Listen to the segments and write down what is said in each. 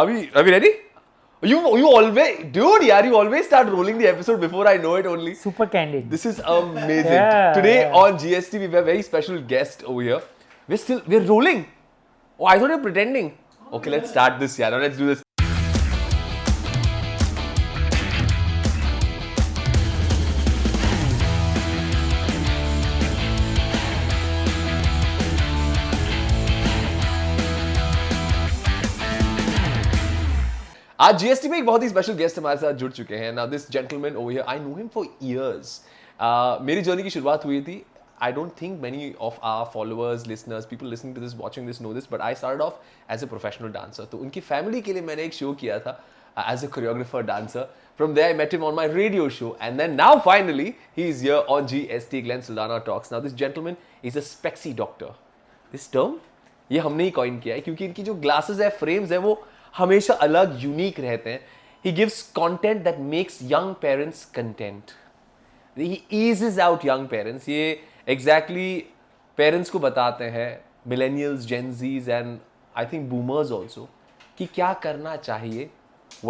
Are we ready? You always, dude, yeah, you always start rolling the episode before I know it only. Super candid. This is amazing. Yeah, Today yeah. on GST, we have a very special guest over here. We're rolling. Oh, I thought you were pretending. Okay, let's start this, yeah. Now let's do this. आज GST में एक बहुत ही special guest हमारे साथ जुड़ चुके हैं. Now this gentleman over here, I know him for years. मेरी जर्नी की शुरुआत हुई थी. I don't think many of our followers, listeners, people listening to this, watching this know this, but I started off as a professional dancer. तो उनकी family के लिए मैंने एक show किया था as a choreographer dancer. From there I met him on my radio show, and then now finally he is here on GST, Glenn Saldana Talks. Now this gentleman is a spexy doctor. This term ये हमने ही coin किया है क्योंकि इनकी जो glasses है, frames है, वो हमेशा अलग, unique रहते हैं. He gives content that makes young parents content. He eases out young parents. ये exactly parents को बताते हैं, millennials, Gen Zs and I think boomers also, कि क्या करना चाहिए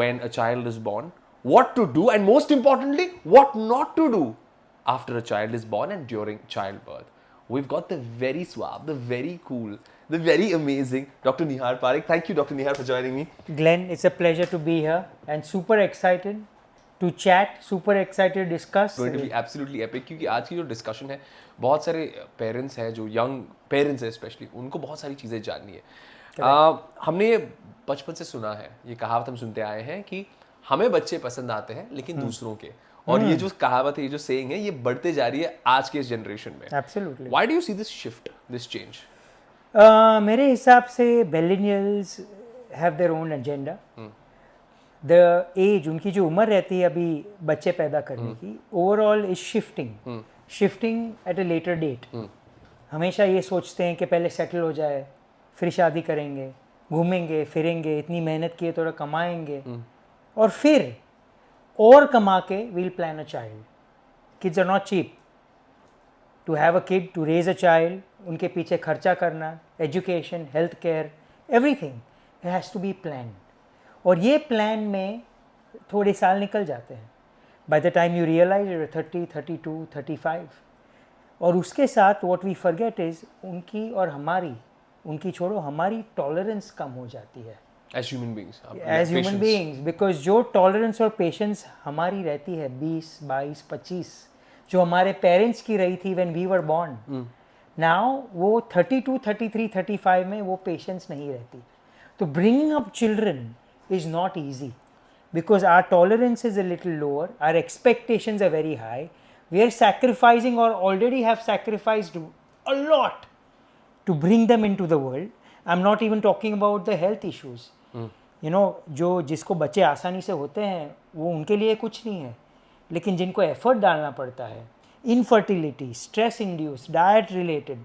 when a child is born, what to do, and most importantly, what not to do after a child is born and during childbirth. We've got the very suave, the very cool, the very amazing Dr. Nihar Parekh. Thank you, Dr. Nihar, for joining me. Glenn, it's a pleasure to be here and super excited to chat, super excited to discuss. Going to be absolutely epic क्योंकि आज की जो discussion है, बहुत सारे parents हैं जो young parents हैं स्पेशली, उनको बहुत सारी चीज़ें जाननी है. हमने ये बचपन से सुना है, ये कहावत हम सुनते आए हैं कि हमें बच्चे पसंद आते हैं लेकिन दूसरों के, और ये जो कहावत है, ये जो सेइंग है, ये बढ़ते जा रही है आज के इस जनरेशन में. Absolutely. Why do you see this shift, this change? मेरे हिसाब से millennials have their own agenda. The age, उनकी जो उम्र रहती है अभी बच्चे पैदा करने की, overall is shifting at a later date. हमेशा ये सोचते हैं कि पहले सेटल हो जाए, फिर शादी करेंगे, घूमेंगे फिरेंगे, इतनी मेहनत किए थोड़ा कमाएंगे, और फिर और कमा के we'll plan a child. Kids are not cheap. To have a kid, to raise a child, उनके पीछे खर्चा करना, education, health care, everything, it has to be planned. और ये प्लान में थोड़े साल निकल जाते हैं. By the time you realize you're 30, 32, 35. और उसके साथ what we forget is उनकी और हमारी, उनकी छोड़ो हमारी टॉलरेंस कम हो जाती है. As human beings. As human beings, because जो टॉलरेंस और पेशेंस हमारी रहती है 20, 22, 25, जो हमारे पेरेंट्स की रही थी when we were born, now वो 32, 33, 35 में वो पेशेंस नहीं रहती. तो bringing up children is not easy because our tolerance is a little lower, our expectations are very high, we are sacrificing or already have sacrificed a lot to bring them into the world. I'm not even talking about the health issues. You know, जो जिसको बच्चे आसानी से होते हैं वो उनके लिए कुछ नहीं है, लेकिन जिनको एफर्ट डालना पड़ता है, infertility, stress induce, diet related,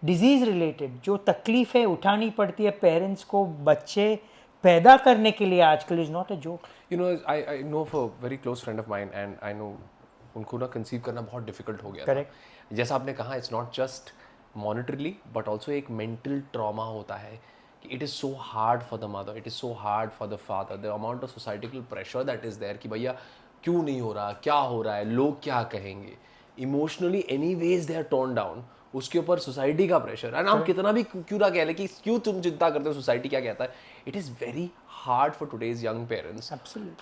disease related जो तकलीफ़ें उठानी पड़ती है पेरेंट्स को बच्चे पैदा करने के लिए आजकल is not a joke. You know, I know of a very close friend of mine and I know उनको ना कंसीव करना बहुत डिफिकल्ट हो गया था. जैसा आपने कहा, it's not just monetarily but also एक मेंटल ट्रॉमा होता है कि it is so hard for the mother, it is so hard for the father, the amount of societal pressure that is there कि भैया क्यों नहीं हो रहा, क्या हो रहा है, लोग क्या कहेंगे, emotionally any ways they are tone down. उसके ऊपर सोसाइटी का प्रेशर, एंड हम कितना भी क्यों ना कह लें कि क्यों तुम चिंता करते हो सोसाइटी क्या कहता है, it is very hard for today's young parents.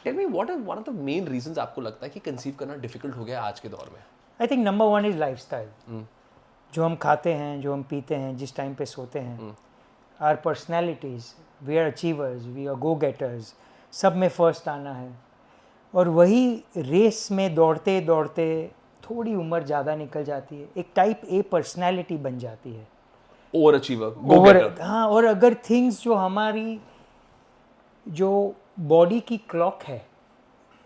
Tell me what are one of the main reasons आपको लगता है कि कंसीव करना डिफिकल्ट हो गया आज के दौर में? I think number 1 is lifestyle. जो हम खाते हैं, जो हम पीते हैं, जिस टाइम पे सोते हैं, are personalities, we are achievers, we are go getters, सब में फर्स्ट आना है, और वही रेस में दौड़ते दौड़ते थोड़ी उम्र ज़्यादा निकल जाती है, एक टाइप ए पर्सनैलिटी बन जाती है, ओवर अचीवर, गो गेटर. हाँ, और अगर थिंग्स जो हमारी जो बॉडी की क्लॉक है,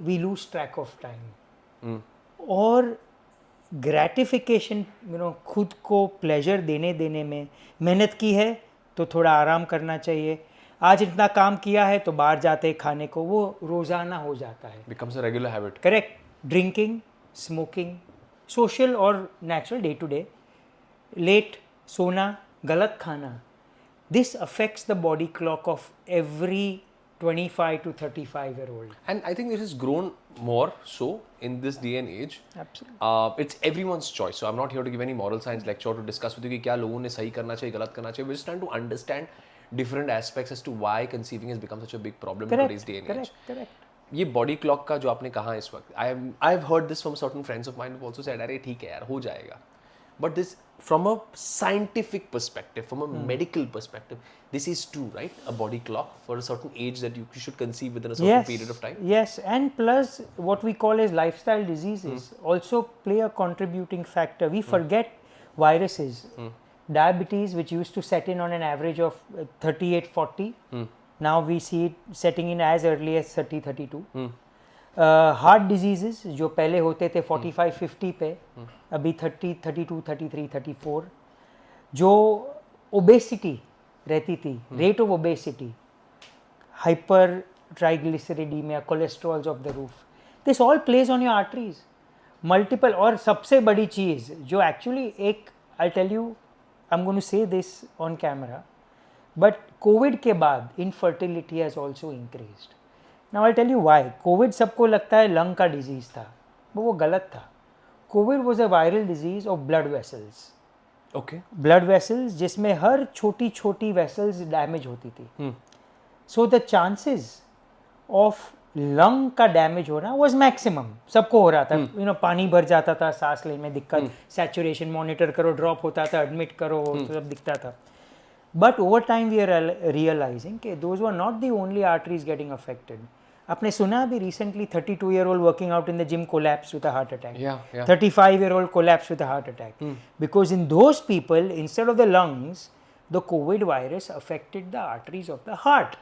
we lose track of time, और ग्रेटिफिकेशन, यू नो, खुद को प्लेजर देने में मेहनत की है तो थोड़ा आराम करना चाहिए. आज इतना काम किया है तो बाहर जाते खाने को, वो रोज़ाना हो जाता है, becomes a regular habit. Correct. Drinking, smoking, social और natural day to day, late सोना, गलत खाना, this affects the body clock of every 25 to 35-year-old. And I think it has grown more so in this day and age. Absolutely. It's everyone's choice. So I'm not here to give any moral science lecture to discuss with you कि क्या लोगों ने सही करना चाहिए, गलत करना चाहिए. We're just trying to understand different aspects as to why conceiving has become such a big problem in today's day and age. Correct. ये body clock का जो आपने कहा इस वक्त, I've heard this from certain friends of mine who also said, अरे ठीक है यार, हो जाएगा. But this, from a scientific perspective, from a medical perspective, this is true, right? A body clock for a certain age that you should conceive within a certain period of time. Yes, and plus what we call as lifestyle diseases also play a contributing factor. We forget viruses. Diabetes, which used to set in on an average of 38-40, now we see it setting in as early as 30-32. Heart disease जो पहले होते थे 45-50 पे, अभी 30, 32, 33, 34. जो obesity रहती थी, rate of obesity, hypertriglyceridemia, cholesterols of the roof, this all plays on your arteries multiple. और सबसे बड़ी चीज़ जो एक्चुअली एक, I tell you, I am going to say this on camera, but COVID के बाद infertility has also increased. Now I'll tell you why. COVID सबको लगता है लंग का डिजीज़ था, वो गलत था. Covid was a viral disease of blood vessels. Okay. Blood vessels जिसमें हर छोटी छोटी वेसल्स डैमेज होती थी. So the chances of lung का डैमेज होना वॉज मैक्सिमम. सबको हो रहा था, पानी भर जाता था, सांस लेने में दिक्कत, सैचुरेशन मॉनिटर करो, ड्रॉप होता था, एडमिट करो, तो सब दिखता था. But over time we are realizing that those were not the only arteries getting affected. आपने सुना अभी recently 32-year-old working out in the gym collapsed with a heart attack. 35-year-old collapsed with a heart attack. Because in those people, instead of the lungs, the COVID virus affected the arteries of the heart.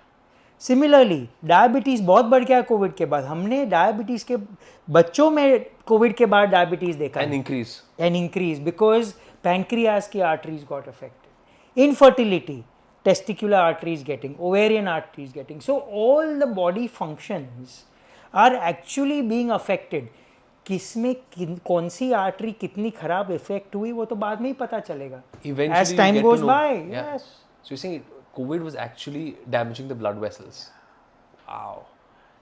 Similarly, diabetes बहुत बढ़ गया Covid के बाद. हमने diabetes के बच्चों में Covid के बाद डायबिटीज़ देखा. An increase because pancreas की arteries got affected. Infertility, testicular arteries getting, ovarian arteries getting. So all the body functions are actually being affected. किसमें कौन सी आर्टरी कितनी खराब इफेक्ट हुई वो तो बाद में ही पता चलेगा. As time goes by. Yes. So you're saying COVID was actually damaging the blood vessels. Wow.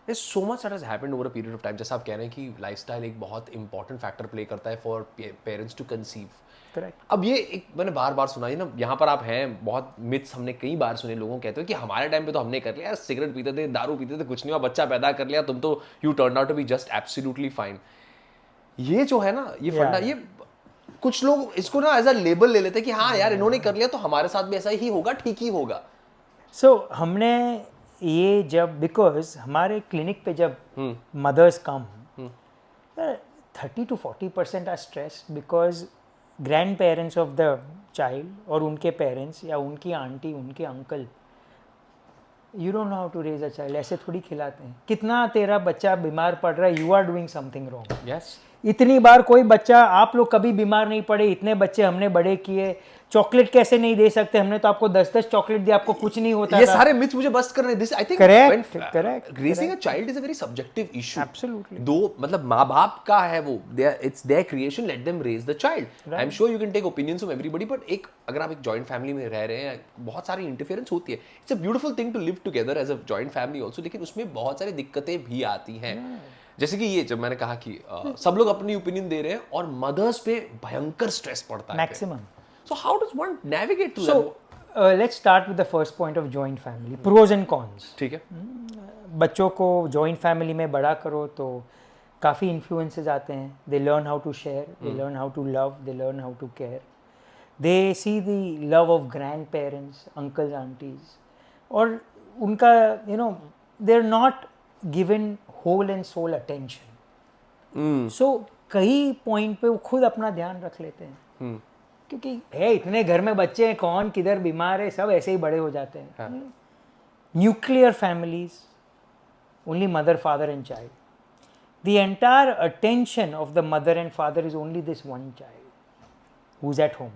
There's so much that has happened over a period of time. जैसा आप कह रहे हैं कि lifestyle एक बहुत important factor play करता है for parents to conceive. Correct. अब ये एक मैंने बार बार सुना है ना, यहाँ पर आप हैं, बहुत मिथ्स हमने कई बार सुने. लोगों कहते हैं कि हमारे टाइम पे तो हमने कर लिया, सिगरेट पीते थे, दारू पीते थे, कुछ नहीं हुआ, बच्चा पैदा कर लिया, तुम तो you turn out to be just absolutely fine. ये जो है ना, ये फंडा, ये कुछ लोग इसको ना एज अ लेबल ले लेते हैं कि हाँ यार इन्होंने कर लिया तो हमारे साथ भी ऐसा ही होगा, ठीक ही होगा. सो हमने ये जब, बिकॉज हमारे क्लिनिक पे जब mothers come, 30 to 40% are stressed because grand parents of the child और उनके पेरेंट्स या उनकी आंटी, उनके uncle, you don't know how to raise a child. ऐसे थोड़ी खिलाते हैं. कितना तेरा बच्चा बीमार पड़ रहा है, you are doing something wrong. Yes. इतनी बार कोई बच्चा, आप लोग कभी बीमार नहीं पड़े, इतने बच्चे हमने बड़े किए, चॉकलेट कैसे नहीं दे सकते, हमने तो आपको 10-10 चॉकलेट दिया, आपको कुछ नहीं होता. ये सारे मिथ्स मुझे बस्ट करने. This I think correct. Raising a child is a very subjective issue. Absolutely. दो मतलब माँ बाप का है वो, it's their creation, let them raise the child. I am sure you can take opinions from everybody, but एक अगर आप एक जॉइंट फैमिली में रह रहे हैं, बहुत सारी इंटरफेरेंस होती है. It's a beautiful thing to live together as a joint family also, लेकिन उसमें बहुत सारी दिक्कतें भी आती हैं. जैसे कि ये जब मैंने कहा कि सब लोग अपनी ओपिनियन दे रहे हैं और मदर्स पे भयंकर स्ट्रेस पड़ता है. Maximum. So how does one navigate through that? So let's start with the first point of joint family. Pros and cons. ठीक है. बच्चों को joint family में बड़ा करो तो काफ़ी influences आते हैं. They learn how to share, they learn how to love, they learn how to care. They see the love of grandparents, uncles, aunties. और उनका, you know, they're not given whole and soul attention. So कई point पे वो खुद अपना ध्यान रख लेते हैं. क्योंकि है इतने घर में बच्चे हैं, कौन किधर बीमार है, सब ऐसे ही बड़े हो जाते हैं. Nuclear families, only mother, father and child. The entire attention of the mother and father is only this one child who is at home.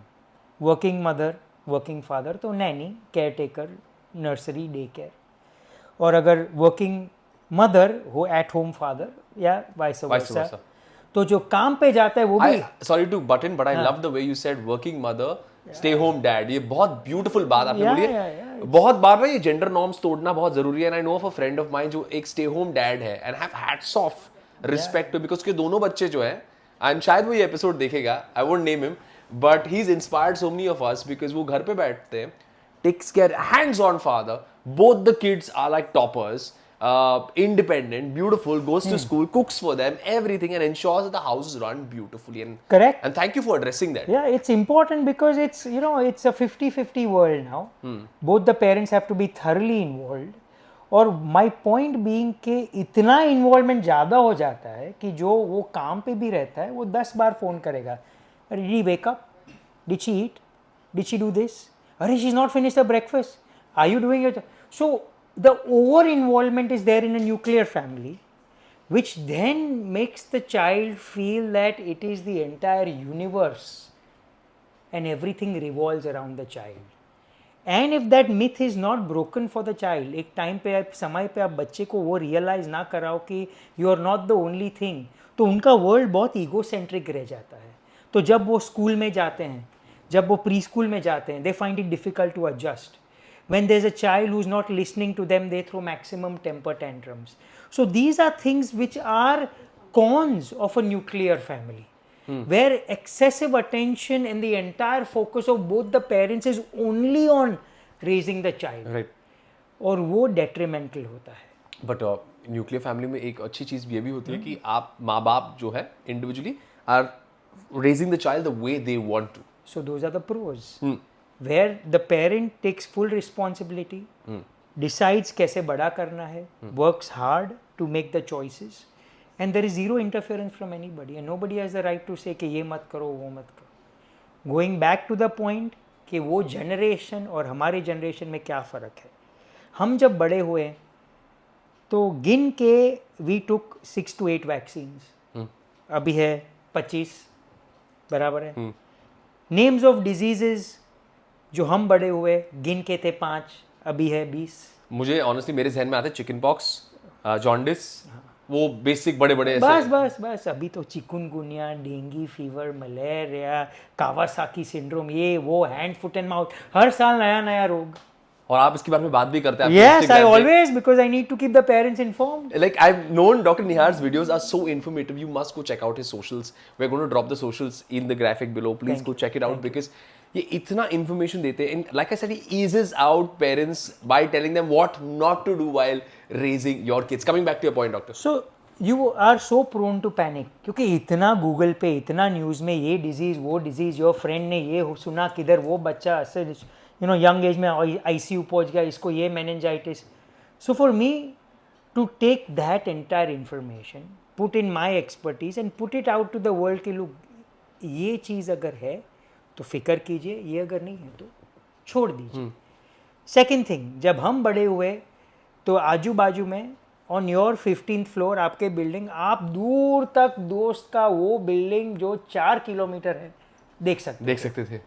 Working mother, working father तो nanny, caretaker, nursery, day care. और अगर working mother हो, at home father, या vice versa. तो जो काम पे जाता है वो भी. Sorry to butt in, but I love the way you said working mother, stay home dad. ये बहुत ब्यूटीफुल बात आपने बोली है. बहुत बार ना ये जेंडर नॉर्म्स तोड़ना बहुत जरूरी है. And I know of a friend of mine जो एक स्टे होम डैड है and have hats off respect because उसके दोनों बच्चे जो है एंड शायद वो ये एपिसोड देखेगा. I won't name him but he is inspired so many of us because वो घर पे बैठते हैं, takes care, hands on father, both the kids are like toppers, independent, beautiful, goes to school, cooks for them, everything, and ensures that the house is run beautifully. And Correct. And thank you for addressing that. Yeah, it's important because it's, you know, it's a 50-50 world now. Both the parents have to be thoroughly involved. और my point being कि इतना involvement ज़्यादा हो जाता है कि जो वो काम पे भी रहता है वो 10 बार फ़ोन करेगा. अरे D wake up, did she eat, did she do this, अरे she is not finish the breakfast, are you doing your. So the over involvement is there in a nuclear family, which then makes the child feel that it is the entire universe and everything revolves around the child. And if that myth is not broken for the child, एक time पे आप समय पे आप बच्चे को वो realise ना कराओ कि you are not the only thing, तो उनका वर्ल्ड बहुत ईगोसेंट्रिक रह जाता है. तो जब वो स्कूल में जाते हैं, जब वो प्री स्कूल में जाते हैं, they find it difficult to adjust. When there's a child who's not listening to them, they throw maximum temper tantrums. So these are things which are cons of a nuclear family, where excessive attention and the entire focus of both the parents is only on raising the child. Right. और वो detrimental होता है. But nuclear family में एक अच्छी चीज़ ये भी होती है कि आप माँ बाप जो है individually are raising the child the way they want to. So those are the pros. Where the parent takes full responsibility, decides कैसे बड़ा करना है, works hard to make the choices, and there is zero interference from anybody, and nobody has the right to say कि ये मत करो, वो मत करो. Going back to the point कि वो generation और हमारे generation में क्या फ़र्क है. हम जब बड़े हुए तो गिन के we took 6 to 8 vaccines. अभी है 25 बराबर है. Names of diseases जो हम बड़े हुए गिन के थे 5, अभी है 20. मुझे ऑनेस्टली मेरे जहन में आते चिकन पॉक्स, जॉन्डिस, वो बेसिक बड़े बड़े बस अभी तो chikungunya, dengue fever, malaria, Kawasaki syndrome, ये वो, हैंड फुट एंड माउथ, हर साल नया नया रोग. और आप इसके बारे में बात भी करते हैं. Yes, I always, because I need to keep the parents informed. Like I've known Dr. Nihar's videos are so informative. You must go check out his socials. We're going to drop the socials in the graphic below. Please go check it out because ये इतना information देते हैं. And like I said, he eases out parents by telling them what not to do while raising your kids. Coming back to your point, doctor. So you are so prone to panic क्योंकि इतना Google पे, इतना news में ये disease, वो disease, your friend ने ये सुना किधर, वो बच्चा ऐसे यू नो यंग एज में ICU पहुंच गया, इसको ये meningitis. So for me to take that entire information, put in my expertise and put it out to the world कि लोग ये चीज़ अगर है तो फिक्र कीजिए, ये अगर नहीं है तो छोड़ दीजिए. सेकेंड थिंग, जब हम बड़े हुए तो आजू बाजू में ऑन योर 15th फ्लोर आपके बिल्डिंग, आप दूर तक दोस्त का वो बिल्डिंग जो 4 किलोमीटर है देख सकते थे.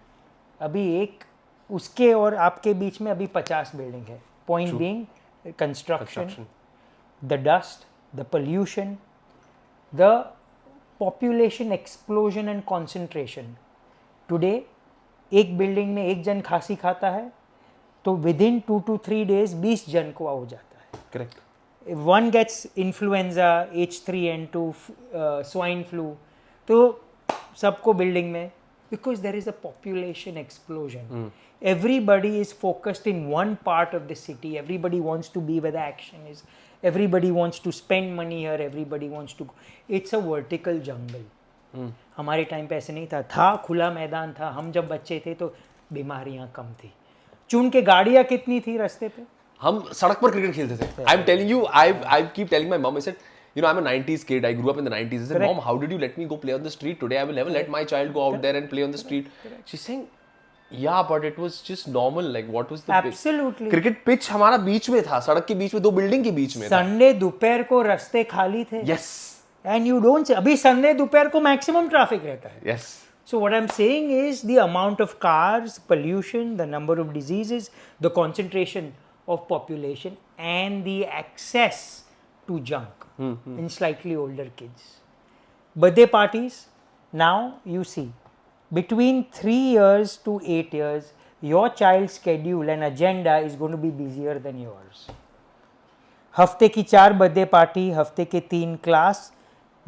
अभी एक उसके और आपके बीच में अभी 50 बिल्डिंग है. Point being construction, the dust, the pollution, the population explosion and concentration. Today एक बिल्डिंग में एक जन खांसी खाता है तो विद इन 2 to 3 days 20 जन को हो जाता है. Correct. One gets influenza, H3N2, swine flu, तो सबको बिल्डिंग में, because there is a population explosion. Everybody is focused in one part of the city. Everybody wants to be where the action is. Everybody wants to spend money here. Everybody wants to. It's a vertical jungle. हमारे time पे ऐसे नहीं था खुला मैदान था. हम जब बच्चे थे तो बीमारियां कम थी. चुन के गाड़ियां कितनी थी रास्ते पे. हम सड़क पर क्रिकेट खेलते थे. I am telling you, I keep telling my mom, I said, you know, I'm a 90s kid. I grew up in the 90s. I said, Correct. Mom, how did you let me go play on the street today? I will never let my child go out there and play on the street. Correct. She's saying, yeah, but it was just normal. Like, what was the Absolutely. Cricket pitch हमारा बीच में था, सड़क के बीच में, 2 building के बीच में. Sunday दोपहर को रास्ते खाली थे. Yes. And you don't. अभी संडे दोपहर को मैक्सिमम ट्रैफिक रहता है. Yes. So what I'm saying is the amount of cars, pollution, the number of diseases, the concentration of population, and the access to junk in slightly older kids. Birthday parties, now you see, between 3 years to 8 years, your child's schedule and agenda is going to be busier than yours. हफ्ते की 4 birthday party, हफ्ते के 3 class,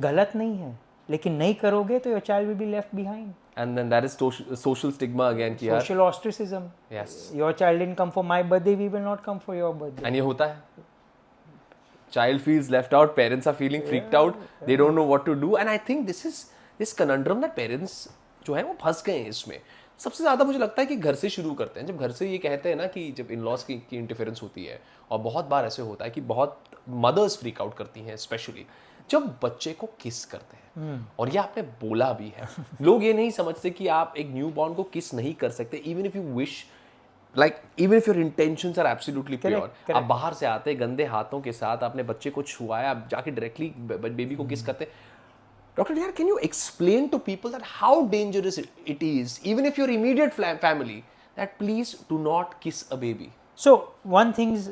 गलत नहीं है, लेकिन नहीं करोगे तो your child will be left behind. And then that is social stigma again कि यार Social ostracism. Yes. Your child didn't come for my birthday, we will not come for your birthday. and ये होता है. Child feels left out, parents are feeling freaked out, they don't know what to do, and I think this conundrum that parents जो है वो फंस गए हैं इसमें. सबसे ज़्यादा मुझे लगता है कि घर से शुरू करते हैं. जब घर से ये कहते हैं ना कि जब इन-लॉज की इंटरफेरेंस होती है, और बहुत बार ऐसे होता है कि बहुत मदर्स फ्रीक आउट करती हैं स्पेशली जब बच्चे को किस करते हैं. और ये आपने बोला भी है. लोग ये नहीं समझते कि आप एक न्यू बॉर्न को किस नहीं कर सकते even if you wish, like even if your intentions are absolutely pure. आप बाहर से आते गंदे हाथों के साथ, आपने बच्चे को छुआया, आप जाके डायरेक्टली बेबी को किस करते. Dr. Diyar, can you explain to people that how dangerous it is, even if your immediate family, that please do not kiss a baby? So, one thing is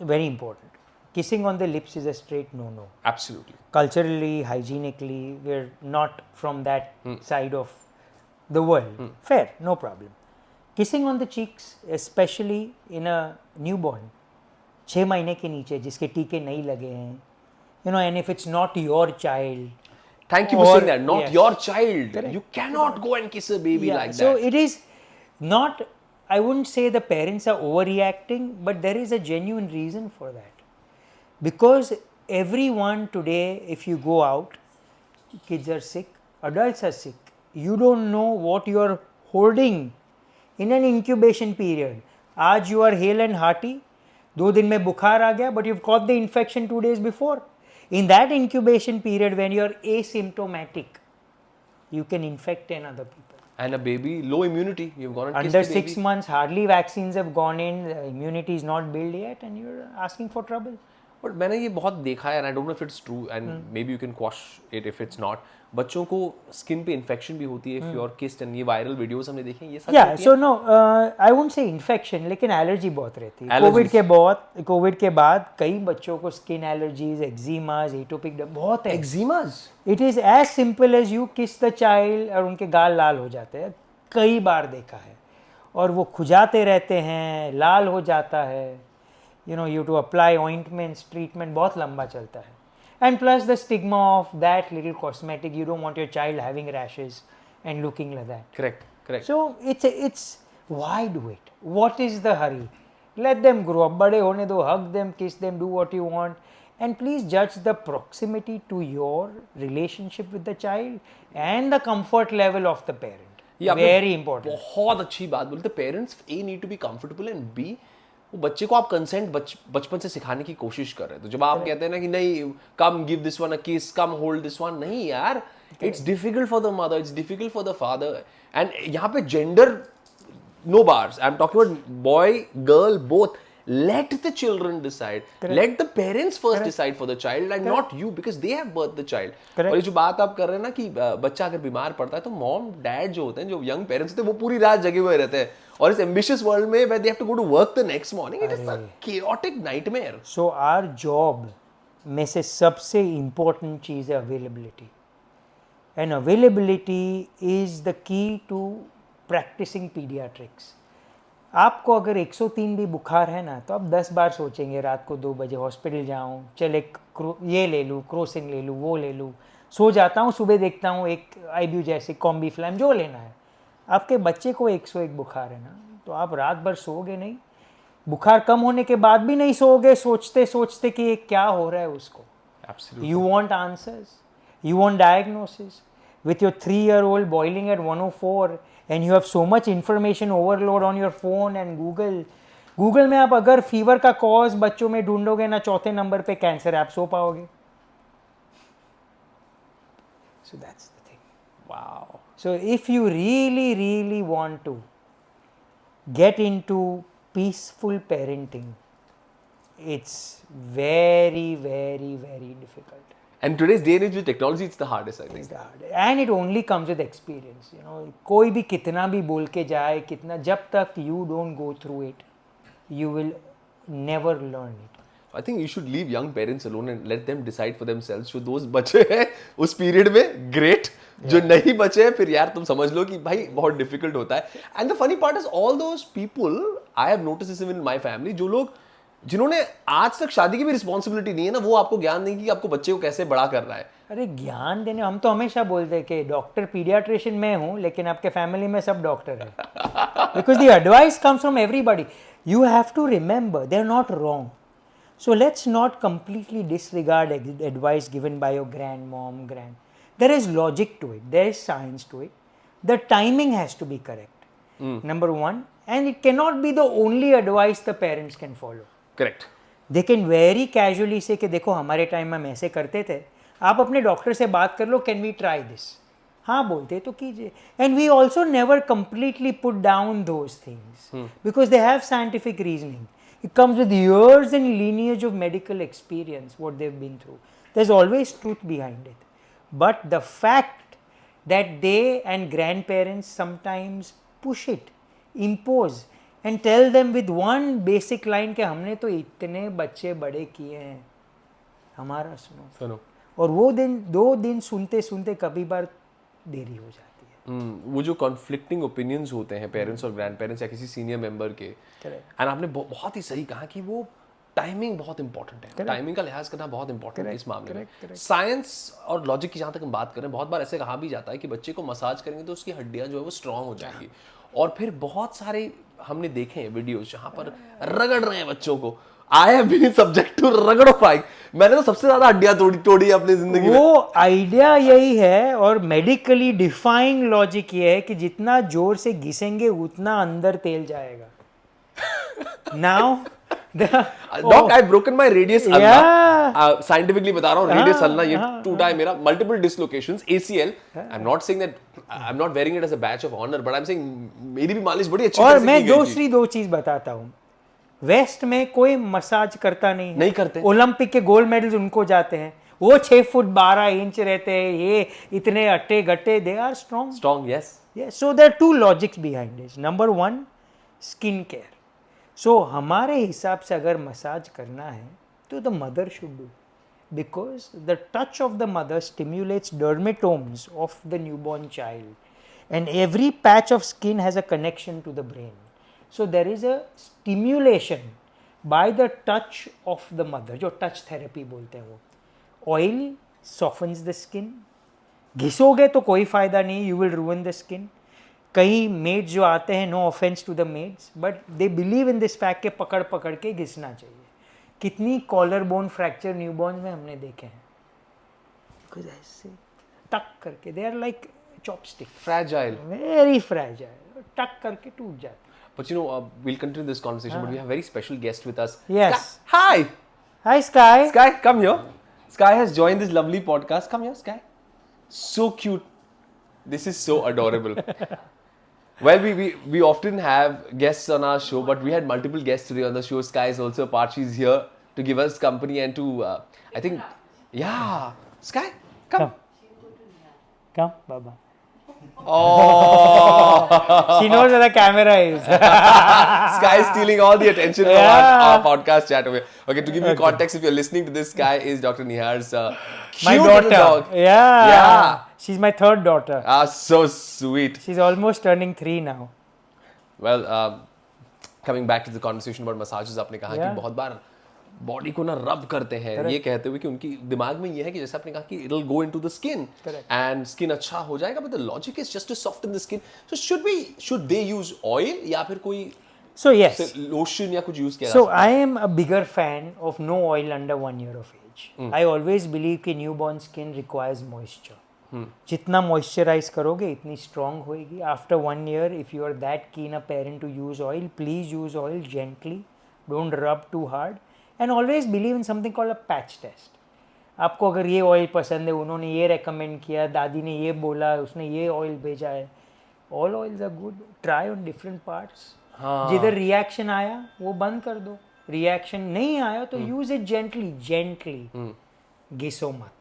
very important. Kissing on the lips is a straight no-no. Absolutely. Culturally, hygienically, we're not from that side of the world. Fair, no problem. Kissing on the cheeks, especially in a newborn, 6 महीने के नीचे जिसके टीके नहीं लगे हैं, and if it's not your child. Thank you for saying that. Not yes. your child. Correct. You cannot go and kiss a baby like that. So it is not, I wouldn't say the parents are overreacting, but there is a genuine reason for that. Because everyone today, if you go out, kids are sick, adults are sick. You don't know what you are holding in an incubation period. आज you are hale and hearty, 2 दिन में बुखार आ गया, but you've caught the infection 2 days before. In that incubation period, when you are asymptomatic, you can infect 10 other people. And a baby, low immunity. You've gone and Under kissed the 6 baby. months, hardly vaccines have gone in, the immunity is not built yet, and you're asking for trouble. But मैंने ये बहुत देखा है, and I don't know if it's true, and maybe you can quash it if it's not. बच्चों को skin पे infection भी होती है if you are kissed, and ये वायरल वीडियोस हमने देखे हैं, ये सच Yeah, होती so है? no, I won't say infection, लेकिन एलर्जी बहुत रहती है. Allergies. कोविड के बाद कई बच्चों को स्किन एलर्जीज, एक्जिमाज, एटोपिक बहुत है. Eczemas. It is as simple as you kiss the child और उनके गाल लाल हो जाते हैं. कई बार देखा है, और वो खुजाते रहते हैं, लाल हो जाता है. You to apply ointments, treatment बहुत लंबा चलता है. And plus the stigma of that little cosmetic, you don't want your child having rashes and looking like that. Correct. So it's why do it? What is the hurry? Let them grow up, बड़े होने दो, hug them, kiss them, do what you want, and please judge the proximity to your relationship with the child and the comfort level of the parent. ये आपने Very important. बहुत अच्छी बात बोली. The parents A need to be comfortable and B वो बच्चे को आप कंसेंट बचपन से सिखाने की कोशिश कर रहे हैं. तो जब आप कहते हैं ना कि नहीं, come give this one a kiss, come hold this one, नहीं यार, it's difficult for the mother, it's difficult for the father. And यहाँ पे gender no bars. I am talking about boy girl both. Let the children decide. Correct. Let the parents first decide for the child and not you, because they have birthed the child. Correct. और ये जो बात आप कर रहे हैं ना कि बच्चा अगर बीमार पड़ता है तो मॉम डैड जो होते हैं, जो यंग पेरेंट्स होते हैं, वो पूरी रात जगे हुए रहते हैं. और इस एम्बिशियस वर्ल्ड में where they have to go to work the next morning, it is a chaotic nightmare. So our job में से सबसे important चीज़ है availability. And availability is the key to practicing pediatrics. आपको अगर 103 भी बुखार है ना, तो आप 10 बार सोचेंगे रात को 2 बजे हॉस्पिटल जाऊँ, चल एक ये ले लूँ, क्रोसिन ले लूँ, वो ले लूँ. सो जाता हूँ, सुबह देखता हूँ एक आईब्यू जैसे कॉम्बी फ्लैम जो लेना है. आपके बच्चे को 101 बुखार है ना, तो आप रात भर सोओगे नहीं. बुखार कम होने के बाद भी नहीं सोओगे, सोचते सोचते कि ये क्या हो रहा है उसको. Absolutely. You want answers, you want diagnosis. With your 3-year-old boiling at 104 and you have so much information overload on your phone and Google में आप अगर फीवर का कॉज बच्चों में ढूंढोगे ना, 4थे नंबर पे कैंसर आप सो पाओगे. So that's the thing. Wow. So if you really want to get into peaceful parenting, it's very difficult. And today's day and age with technology, it's the hardest, I think. It's the hard. And it only comes with experience. कोई भी कितना भी बोल के जाए, कितना, जब तक you don't go through it, you will never learn it. I think you should leave young parents alone and let them decide for themselves. जो दोस्त बचे हैं उस पीरियड में ग्रेट, जो नहीं बचे हैं फिर यार तुम समझ लो कि भाई बहुत डिफिकल्ट होता है. And the funny part is all those people, I have notice this in my family, जो लोग जिन्होंने आज तक शादी की भी रिस्पॉन्सिबिलिटी नहीं है ना, वो आपको ज्ञान देंगे कि आपको बच्चे को कैसे बड़ा करना है. अरे ज्ञान देने, हम तो हमेशा बोलते हैं कि डॉक्टर पीडियाट्रिशियन मैं हूँ लेकिन आपके फैमिली में सब डॉक्टर है. Because the advice comes from everybody. You have to remember they are not wrong. So let's not completely disregard advice given by your grandmom, There is logic to it. There is science to it. The timing has to be correct. Number one, and it cannot be the only advice the parents can follow. Correct. They can very casually say कि देखो हमारे time में हम ऐसे करते थे, आप अपने डॉक्टर से बात कर लो, can we try this? हाँ बोलते तो कीजिए. And we also never completely put down those things because they have scientific reasoning. It comes with years and lineage of medical experience, what they've been through. There's always truth behind it. But the fact that they and grandparents sometimes push it, impose, and tell them with one basic line कि हमने तो इतने बच्चे बड़े किए हैं, हमारा सुनो. और वो दिन 2 दिन सुनते सुनते कभी बार देरी हो जाती है. वो जो कॉन्फ्लिक्टिंग ओपिनियंस होते हैं पेरेंट्स और ग्रैंड पेरेंट्स या किसी सीनियर मेंबर के, एंड आपने बहुत ही सही कहा कि वो टाइमिंग बहुत इंपॉर्टेंट है. टाइमिंग का लिहाज करना बहुत इंपॉर्टेंट है इस मामले में. साइंस और लॉजिक की जहाँ तक हम बात करें, बहुत बार ऐसे कहा भी जाता है कि बच्चे को मसाज करेंगे तो उसकी हड्डियां जो है वो स्ट्रांग हो जाएंगी. और फिर बहुत सारे हमने देखे हैं वीडियोस जहाँ पर रगड़ रहे हैं बच्चों को. I have been subject to रगड़ोफाइंग. मैंने तो सबसे ज्यादा हड्डियां तोड़ी अपनी जिंदगी में. वो आइडिया यही है और मेडिकली डिफाइंग लॉजिक ये है कि जितना जोर से घिसेंगे उतना अंदर तेल जाएगा. Now doc, I broken my radius ulna. Scientifically बता रहा हूँ, रेडियस अल्ना ये टूटा है मेरा. Multiple dislocations, ACL. I am not saying that I am not wearing it as a badge of honour, but I am saying मेरी भी मालिश बड़ी अच्छी और मैं दूसरी 2 चीज बताता हूँ. वेस्ट में कोई मसाज करता नहीं करते. ओलंपिक के गोल्ड मेडल्स उनको जाते हैं, वो 6 फुट 12 इंच रहते हैं, ये इतने अट्टे गट्टे, they are strong. Yes. So there are 2 logics behind this. Number 1, skin care. So हमारे हिसाब से अगर मसाज करना है तो the mother should do, because the touch of the mother stimulates dermatomes of the newborn child and every patch of skin has a connection to the brain. So there is a stimulation by the touch of the mother, जो touch therapy बोलते हैं वो. Oil softens the skin. घिसोगे तो कोई फायदा नहीं, you will ruin the skin. कई maids जो आते हैं, no offense to the maids, but they believe in this fact के पकड़ के घिसना चाहिए. कितनी कॉलर बोन फ्रैक्चर न्यूबॉर्न में हमने देखे हैं. Because ऐसे टक करके, they are like chopstick. Fragile. Very fragile. टक करके टूट जाते. But you know, we'll continue this conversation, but we have a very special guest with us. Yes. Hi! Hi, Sky. Sky, come here. Sky has joined this lovely podcast. Come here, Sky. So cute. This is so adorable. Well, we often have guests on our show, but we had multiple guests today on the show. Sky is also a part. She's here to give us company and to, I think, yeah. Sky, come. Come, Baba. Oh, she knows where the camera is. Sky is stealing all the attention from our podcast chat away. Okay, to give you context, if you're listening to this, Sky is Dr. Nihar's cute my daughter. Little dog. Yeah. She's my 3rd daughter. Ah, so sweet. She's almost turning 3 now. Well, coming back to the conversation about massages, आपने कहा कि बहुत बार body को ना रब करते हैं. ये कहते हुए कि उनकी दिमाग में ये है कि जैसे आपने कहा कि it will go into the skin and skin अच्छा हो जाएगा, but the logic is just to soften the skin. So should they use oil या फिर कोई लोशन या कुछ यूज किया? So I am a bigger fan of no oil under 1 year of age. I always believe कि newborn skin requires moisture. जितना moisturise करोगे इतनी स्ट्रांग होएगी. After 1 year, if you are that keen a parent to use oil, please use oil gently, don't rub too hard. And always believe in something called a patch test. आपको अगर ये oil पसंद है, उन्होंने ये recommend किया, दादी ने ये बोला, उसने ये ऑयल भेजा है, all oils are good. Try on different parts. जिधर रिएक्शन आया वो बंद कर दो, रिएक्शन नहीं आया तो यूज इट जेंटली. घिसो मत.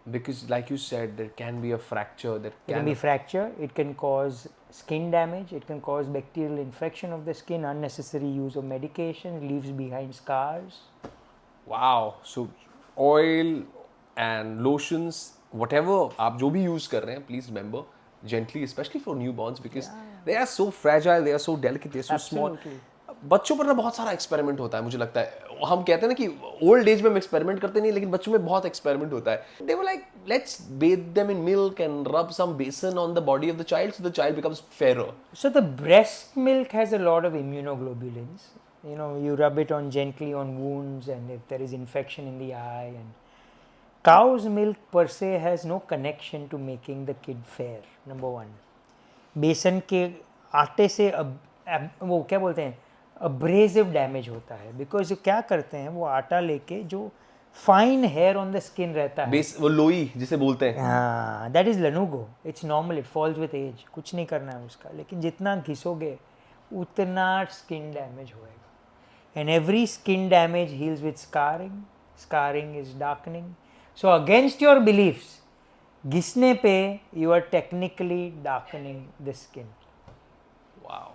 Because like you said, there can be a fracture. It can be fracture. It can cause skin damage. It can cause bacterial infection of the skin. Unnecessary use of medication leaves behind scars. Wow. So oil and lotions, whatever आप जो भी use कर रहे हैं, please remember gently, especially for newborns because they are so fragile, they are so delicate, they are so small. Absolutely. बच्चों पर ना बहुत सारा एक्सपेरिमेंट होता है मुझे लगता है हम कहते हैं ना कि ओल्ड एज में हम एक्सपेरिमेंट करते नहीं लेकिन बच्चों में बहुत एक्सपेरिमेंट होता है they were like let's bathe them in milk and rub some besan on the body of the child so the child becomes fair So the breast milk has a lot of immunoglobulins. You know, you rub it on gently on wounds and if there is infection in the eye. And cow's milk per se has no connection to making the kid fair. Number one. बेसन के आटे से वो क्या बोलते हैं abrasive damage होता है बिकॉज क्या करते हैं वो आटा लेके जो fine hair on the skin रहता है बेस वो लोई जिसे बोलते हैं हाँ that is lanugo it's normal it falls with age कुछ नहीं करना है उसका लेकिन जितना घिसोगे उतना स्किन डैमेज होएगा and every skin damage heals with scarring is darkening so against your beliefs घिसने पे you are technically darkening the skin wow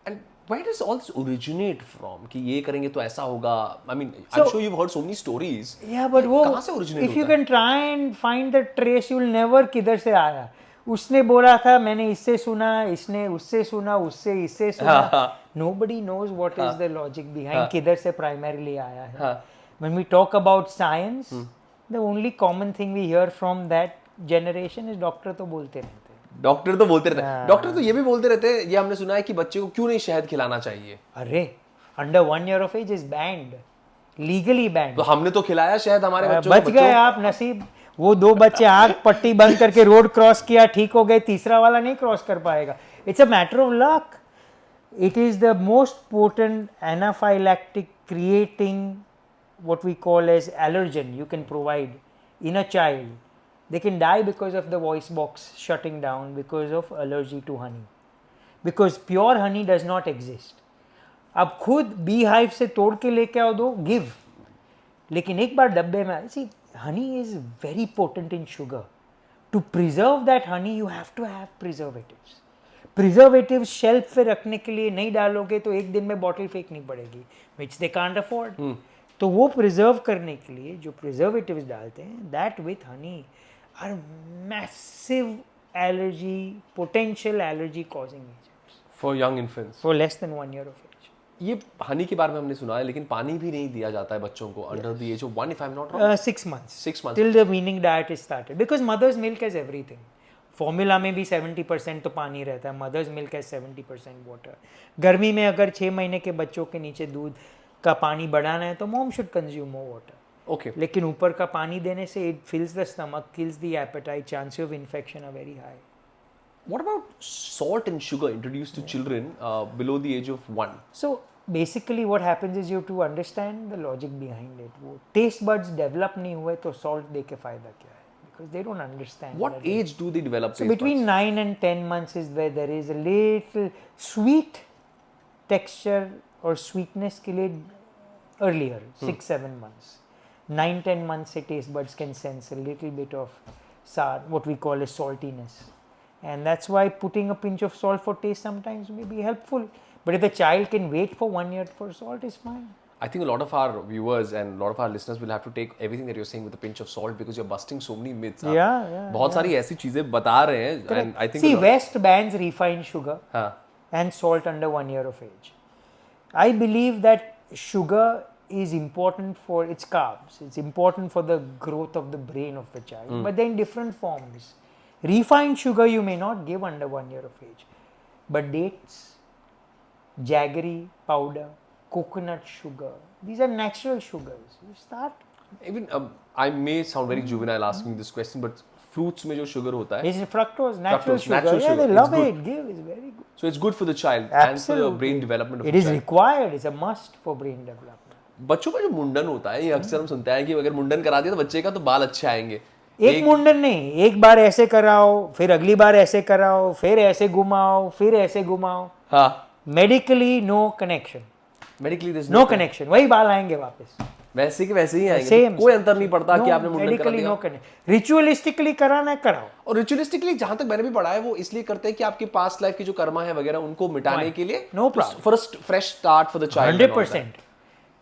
and where does all this originate from कि ये करेंगे तो ऐसा होगा I mean I'm sure you've heard so many stories Yeah, but वो कहाँ से originate if you होता है? can try and find the trace, you'll never किधर से आया. उसने बोला था मैंने इससे सुना, इसने उससे सुना, उससे इससे सुना. Nobody knows what is the logic behind किधर से primarily आया है. When we talk about science, the only common thing we hear from that generation is doctor तो बोलते रहते हैं. डॉक्टर तो बोलते रहते हैं डॉक्टर तो ये भी बोलते रहते हैं ये हमने सुना है कि बच्चे को क्यों नहीं शहद खिलाना चाहिए अरे under 1 year of age is banned, legally banned. तो हमने तो खिलाया शहद हमारे बच्चों बच गए आप नसीब वो 2 बच्चे आग पट्टी बंद करके रोड क्रॉस किया ठीक हो गए तीसरा वाला नहीं क्रॉस कर पाएगा it's a matter of luck it is the most potent anaphylactic creating what we call as allergen you can provide in a child. They can die because of the voice box shutting down because of allergy to honey. Because pure honey does not exist. अब खुद bee hive से तोड़ के लेके आओ दो give लेकिन एक बार डब्बे में see honey is very potent in sugar to preserve that honey you have to have preservatives shelf पे रखने के लिए नहीं डालोगे तो एक दिन में बॉटल फेंकनी पड़ेगी विच दे कांट अफोर्ड तो वो प्रिजर्व करने के लिए जो प्रिजर्वेटिव्स डालते हैं that with honey are massive allergy potential allergy causing agents for young infants for less than 1 year of age. ये हनी के बारे में हमने सुना है लेकिन पानी भी नहीं दिया जाता है बच्चों को under the age of 1 if I'm not wrong 6 months 6 months till the weaning diet is started because mother's milk has everything. Formula में भी 70% तो पानी रहता है मदर्स मिल्क है 70% वाटर गर्मी में अगर 6 महीने के बच्चों के नीचे दूध का पानी बढ़ाना है तो mom should consume more water okay लेकिन ऊपर का पानी देने से it fills the stomach kills the appetite chances of infection are very high what about salt and sugar introduced to children below the age of 1 so basically what happens is you have to understand the logic behind it वो taste buds develop नहीं हुए तो salt दे के फायदा क्या है because they don't understand what age do they develop so taste between buds? 9 and 10 months is where there is a little sweet texture or sweetness के लिए earlier 6-7 months 9-10 months से taste buds can sense a little bit of sour what we call as saltiness and that's why putting a pinch of salt for taste sometimes may be helpful but if the child can wait for 1 year for salt is fine. I think a lot of our viewers and a lot of our listeners will have to take everything that you're saying with a pinch of salt because you're busting so many myths. Yeah. बहुत सारी ऐसी चीजें बता रहे हैं and I think see West bans refined sugar हाँ and salt under 1 year of age. I believe that sugar is important for its carbs. It's important for the growth of the brain of the child, but they're in different forms. Refined sugar you may not give under 1 year of age, but dates, jaggery powder, coconut sugar, these are natural sugars. You start. even I may sound very juvenile asking this question but fruits में जो sugar होता है It's fructose, natural sugar. natural Yeah, sugar. they It's love good. it. Give is very good. so it's good for the child and for Absolutely. the brain development of It the is child. required. It's a must for brain development. बच्चों का जो मुंडन होता है ये अक्सर हम सुनते हैं कि अगर मुंडन करा दिया तो बच्चे का तो बाल अच्छे आएंगे एक मुंडन नहीं एक बार ऐसे कराओ फिर अगली बार ऐसे कराओ फिर ऐसे घुमाओ फिर ऐसे घुमाओ हाँ medically no connection medically this no connection वही बाल आएंगे वापस वैसे के वैसे ही आएंगे सेम कोई अंतर नहीं पड़ता कि आपने मुंडन करा मेडिकली दिया नो कनेक्शन रिचुअलिस्टिकली कराना है कराओ और रिचुअलिस्टिकली जहां तक मैंने भी पढ़ा है वो इसलिए करते हैं कि आपके पास्ट लाइफ की जो कर्मा है वगैरह उनको मिटाने के लिए No problem. First fresh start for the child 100%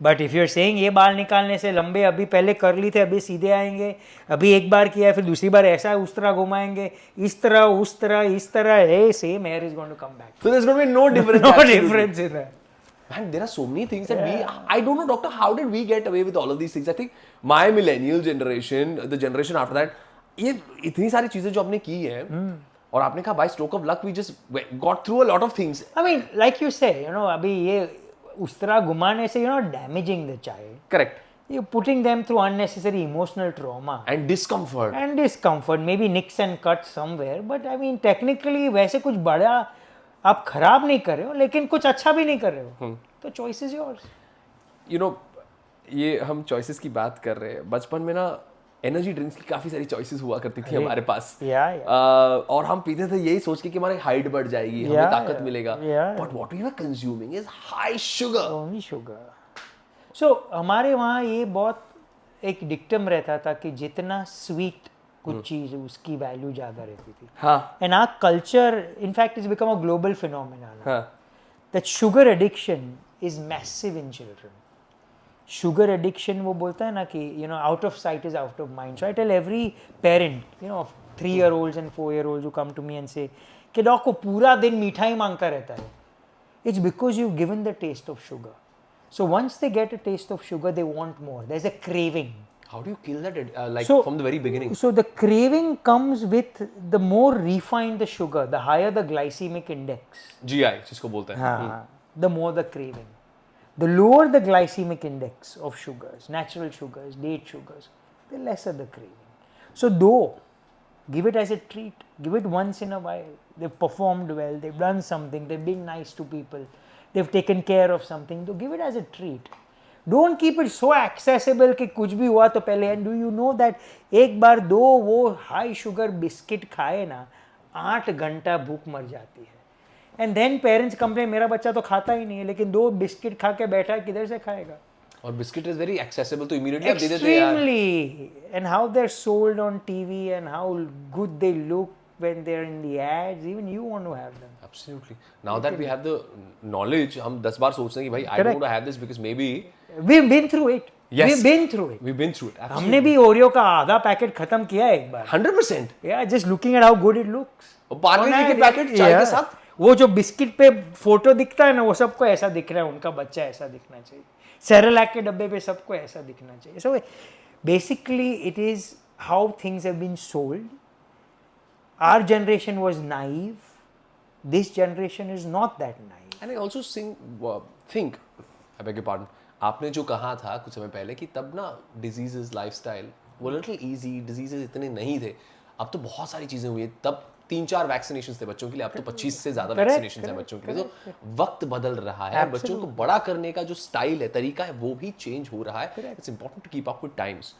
but if you are saying ये बाल निकालने से लंबे अभी पहले कर्ली थे अभी सीधे आएंगे, अभी एक बार किया है फिर दूसरी बार ऐसा उस तरह घुमाएंगे, इस तरह उस तरह इस तरह है, same hair is going to come back. So there's going to be no difference. No absolutely. difference in that. Man, there are so many things that I don't know, doctor, how did we get away with all of these things? I think my millennial generation, the generation after that, ये इतनी सारी चीजें जो आपने की हैं, और आपने कहा by stroke of luck we just got through a lot of things. I mean, like you say, you know, अभी ये उस तरह घुमाने से you're not damaging the child. Correct. You're putting them through unnecessary emotional trauma. And discomfort. And discomfort, maybe nicks and cuts somewhere, but I mean, technically वैसे कुछ बड़ा आप खराब नहीं कर रहे हो, लेकिन कुछ अच्छा भी नहीं कर रहे हो, तो choice is yours. You know, ये हम choices की बात कर रहे हैं. बचपन में ना एनर्जी ड्रिंक्स की काफी सारी चॉइसेस हुआ करती थी हमारे पास. और हम पीते थे यही सोच के कि हमारी हाइट बढ़ जाएगी, हमें ताकत मिलेगा. But what we were consuming is high sugar. Only sugar. So हमारे वहाँ ये बहुत एक डिक्टम रहता था कि जितना स्वीट कुछ चीज उसकी वैल्यू ज्यादा रहती थी. हाँ. And our culture in fact is become a global phenomenon. हाँ. That sugar addiction is massive in children. Sugar addiction वो बोलता है ना कि you know out of sight is out of mind. So I tell every parent you know of 3-year-olds and 4-year-olds who come to me and say कि dog को पूरा दिन मिठाई मांगता रहता है. It's because you've given the taste of sugar. So once they get a taste of sugar, they want more. There's a craving. How do you kill that like So- from the very beginning? So the craving comes with the more refined the sugar, the higher the glycemic index. GI जिसको बोलते हैं. The more the craving. The lower the glycemic index of sugars, natural sugars, date sugars, the lesser the craving. So though, give it as a treat. Give it once in a while. They've performed well. They've done something. They've been nice to people. They've taken care of something. So give it as a treat. Don't keep it so accessible कि कुछ भी हुआ तो पहले. And do you know that एक बार दो वो high sugar biscuit खाए ना 8 घंटा भूख मर जाती है. एंड देन पेरेंट्स कंप्लेन मेरा बच्चा तो खाता ही नहीं है, लेकिन 2 बिस्किट खा के बैठा है किधर से खाएगा. और बिस्किट इज वेरी एक्सेसिबल तो इमीडिएटली आप दे देते हैं यार. Extremely. And how they're sold on TV and how good they look when they're in the ads, even you want to have them. Absolutely. Now that we have the knowledge, हम 10 बार सोचते हैं कि भाई I don't want to have this because maybe We've been through it. Yes. We've been through it. we've been through it. Absolutely. हमने भी Oreo का आधा packet खत्म किया है एक बार. 100%. Yeah, just looking at how good it looks. और पार्ले के पैकेट चाय के साथ. वो जो बिस्किट पे फोटो दिखता है ना, वो सबको ऐसा दिख रहा है, उनका बच्चा ऐसा दिखना चाहिए. सेरेलैक के डब्बे पे सबको ऐसा दिखना चाहिए. So basically it is how things have been sold. Our generation was naive. This generation is not that naive. And I also think, I beg your pardon, आपने जो कहा था कुछ समय पहले कि तब ना डिजीजेस लाइफस्टाइल वो लिटिल इजी, डिजीजेस इतने नहीं थे. अब तो बहुत सारी चीजें हुई है. तब 3-4 वैक्सीनेशंस थे बच्चों के लिए, अब तो 25 से ज्यादा वैक्सीनेशंस हैं बच्चों के लिए. तो वक्त बदल रहा है. बच्चों को बड़ा करने का जो स्टाइल है, तरीका है, वो भी चेंज हो रहा है. It's important to keep up with times.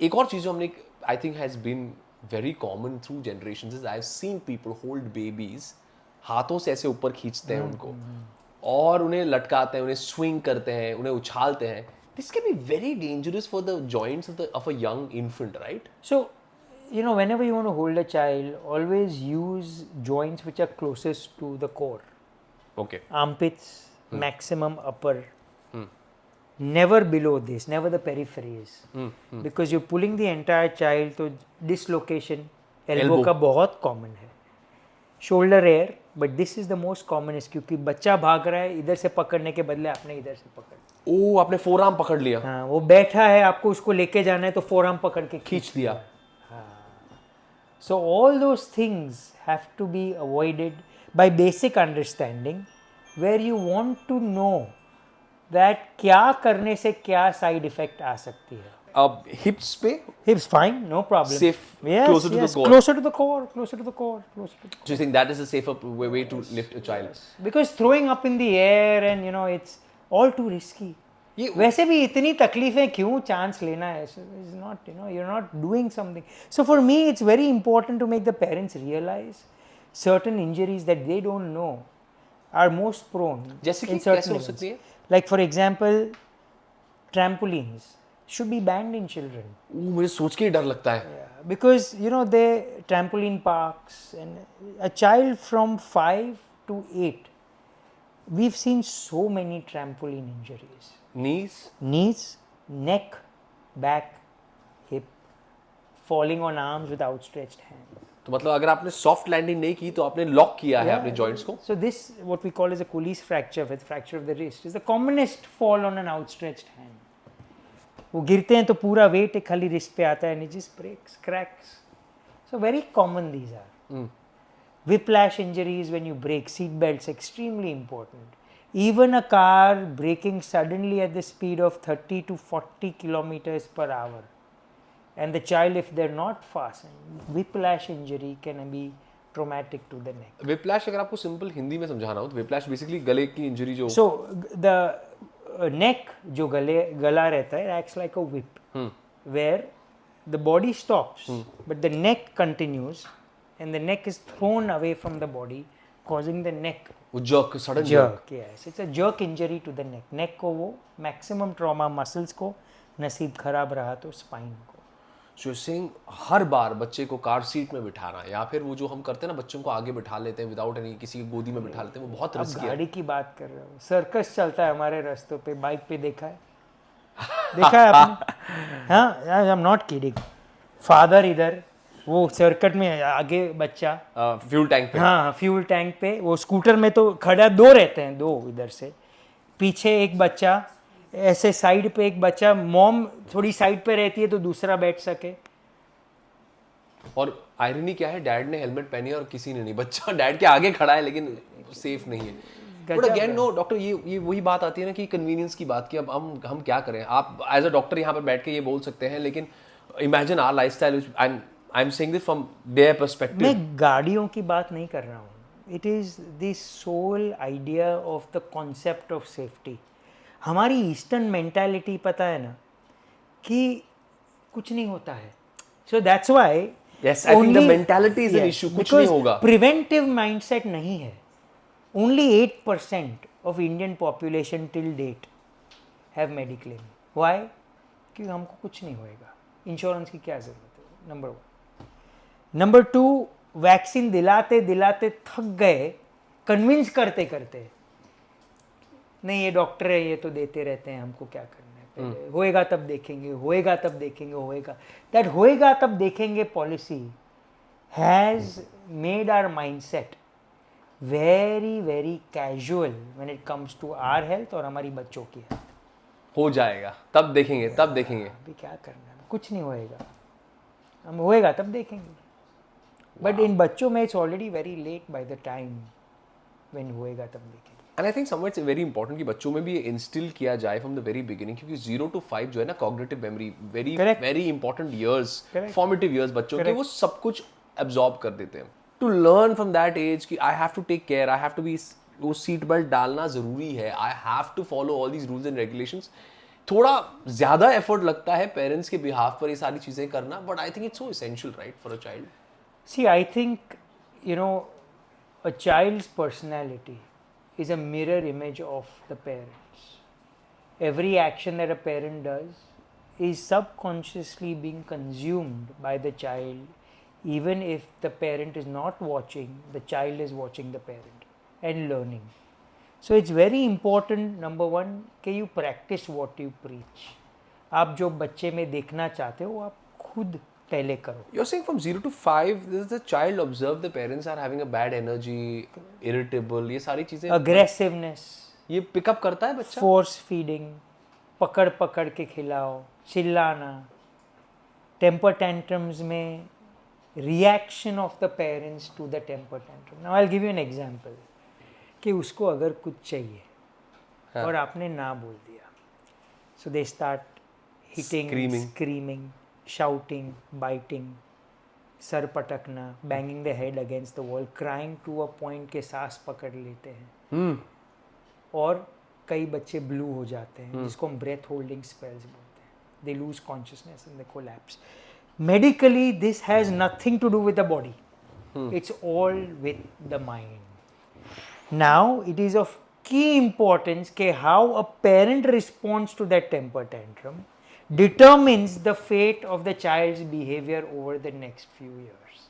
एक और चीज जो हमने I think has been very common through generations is I have seen people hold babies, हाथों से ऐसे ऊपर खींचते हैं उनको और उन्हें लटकाते हैं, उन्हें स्विंग करते हैं, उन्हें उछालते हैं. This can be very dangerous for the joints of a young infant, right? So, you know, whenever you want to hold a child, always use joints which are closest to the core. Okay. Armpits, maximum upper. Never below this, never the peripheries. Because you're pulling the entire child to dislocation. Elbow का बहुत common है. Shoulder rare, but this is the most commonest क्योंकि बच्चा भाग रहा है, इधर से पकड़ने के बदले आपने इधर से पकड़. ओ, आपने फोरआर्म पकड़ लिया. हाँ, वो बैठा है, आपको उसको लेके जाना है तो फोरआर्म पकड़ के खींच दिया. So all those things have to be avoided by basic understanding, where you want to know that क्या करने से क्या side effect आ सकती है. अब हिप्स पे Hips fine, no problem. Safe, yes, closer to the core. Closer to the core, closer to the core, closer to the core. do you think that is a safer way to lift a child? Because throwing up in the air and you know it's all too risky. ये वैसे भी इतनी तकलीफें क्यों chance लेना है. It's not, you know, you're not doing something. So for me it's very important to make the parents realize certain injuries that they don't know are most prone जैसे कि in certain कैसे हो levels. सकती है? Like for example, trampolines should be banned in children. मुझे सोच के ही डर लगता है. Yeah, because you know they trampoline parks and a child from 5 to 8, we've seen so many trampoline injuries. knees, neck, back, hip, falling on arms with outstretched hands. तो मतलब अगर आपने सॉफ्ट लैंडिंग नहीं की तो आपने लॉक किया है अपने जॉइंट्स को. So this, what we call as a Cooley's fracture, with fracture of the wrist, is the commonest fall on an outstretched hand. वो गिरते हैं तो पूरा weight एक खाली wrist पे आता है and it just breaks, cracks. So very common these are. Whiplash injuries when you break seat belts, extremely important. Even a car braking suddenly at the speed of 30 to 40 kilometers per hour, and the child, if they're not fastened, whiplash injury can be traumatic to the neck. Whiplash अगर आपको simple Hindi में समझाना हो तो whiplash basically गले की injury जो. So the neck जो गला रहता है acts like a whip, where the body stops, but the neck continues, and the neck is thrown away from the body, causing the neck jerk, sudden jerk. Yes, it's a jerk injury to the neck. Neck को वो maximum trauma, muscles को, नसीब खराब रहा तो spine को. So you're saying हर बार बच्चे को कार सीट में बिठाना या फिर वो जो हम करते हैं ना बच्चों को आगे बिठा लेते हैं विदाउट एनी, किसी की गोदी में बिठा लेते हैं, वो बहुत रिस्की है. गाड़ी की बात कर रहे हो, सर्कस चलता है हमारे रास्तों पे, बाइक पे देखा है आपने? हाँ, आई एम नॉट किडिंग. फादर इधर, वो सर्कट में आगे बच्चा फ्यूल टैंक पे. हाँ, फ्यूल टैंक पे. वो स्कूटर में तो खड़ा दो रहते हैं, दो इधर से, पीछे एक बच्चा, ऐसे साइड पे एक बच्चा, मॉम थोड़ी साइड पे रहती है तो दूसरा बैठ सके. और आयरनी क्या है, डैड ने हेलमेट पहनी है और किसी ने नहीं. बच्चा डैड के आगे खड़ा है लेकिन सेफ नहीं है. बट अगेन नो डॉक्टर, ये वही बात आती है ना कि कन्वीनियंस की बात की. अब हम क्या करें. आप एज अ डॉक्टर यहाँ पर बैठ के ये बोल सकते हैं, लेकिन imagine our lifestyle. I am saying this from their perspective. मैं गाड़ियों की बात नहीं कर रहा हूँ. It is the sole idea of the concept of safety. हमारी ईस्टर्न मेंटालिटी पता है ना कि कुछ नहीं होता है. So that's why yes, I think the mentality is an issue. कुछ नहीं होगा. प्रिवेंटिव माइंडसेट नहीं है. Only 8% of Indian population till date have mediclaim. Why? क्योंकि हमको कुछ नहीं होएगा, इंश्योरेंस की क्या जरूरत है. नंबर 1. नंबर 2, वैक्सीन दिलाते दिलाते थक गए, कन्विंस करते करते, नहीं ये डॉक्टर है, ये तो देते रहते हैं, हमको क्या करना है, पहले होएगा तब देखेंगे, होएगा तब देखेंगे, होएगा. दैट होएगा तब देखेंगे policy has made our mindset very very casual when it comes to our health और हमारी बच्चों की हेल्थ. हो जाएगा तब देखेंगे, तब देखेंगे. अभी क्या करना है, कुछ नहीं होएगा, हम होएगा तब देखेंगे. बट इन बच्चों में it's already very late by the time when होएगा तब देखेंगे. And I think somewhere it's very important कि बच्चों में भी ये इंस्टिल किया जाए फ्रॉम द वेरी बिगिनिंग, क्योंकि 0 to 5 जो है ना cognitive memory, very important years, formative years बच्चों के, वो सब कुछ एब्जॉर्ब कर देते हैं. To learn from that age कि I have to take care, I have to be, वो सीट बेल्ट डालना जरूरी है, I have to follow all these rules and regulations. थोड़ा ज्यादा एफर्ट लगता है पेरेंट्स के बिहाफ पर ये सारी चीजें करना, but I think it's so essential right for a child. See, I think you know a child's personality is a mirror image of the parents. Every action that a parent does is subconsciously being consumed by the child. Even if the parent is not watching, the child is watching the parent and learning. So it's very important, number one, कि you practice what you preach. आप जो बच्चे में देखना चाहते हो आप खुद पहले करो. You're saying from 0 to 5, this the child observe the parents are having a bad energy, irritable, ये सारी चीजें. Aggressiveness. ये पिकअप करता है बच्चा. Force feeding, पकड़ पकड़ के खिलाओ, चिल्लाना, temper tantrums में reaction of the parents to the temper tantrum. Now I'll give you an example. कि उसको अगर कुछ चाहिए और आपने ना बोल दिया, so they start hitting, screaming, shouting, biting, सर पटकना, banging the head against the wall, crying to a point के सांस पकड़ लेते हैं. और कई बच्चे ब्लू हो जाते हैं, जिसको हम ब्रेथ होल्डिंग स्पेल्स बोलते हैं. They lose consciousness and they collapse. Medically, this has nothing to do with the body. It's all with the mind. Now, it is of key importance कि how a parent responds to that temper tantrum determines the fate of the child's behavior over the next few years.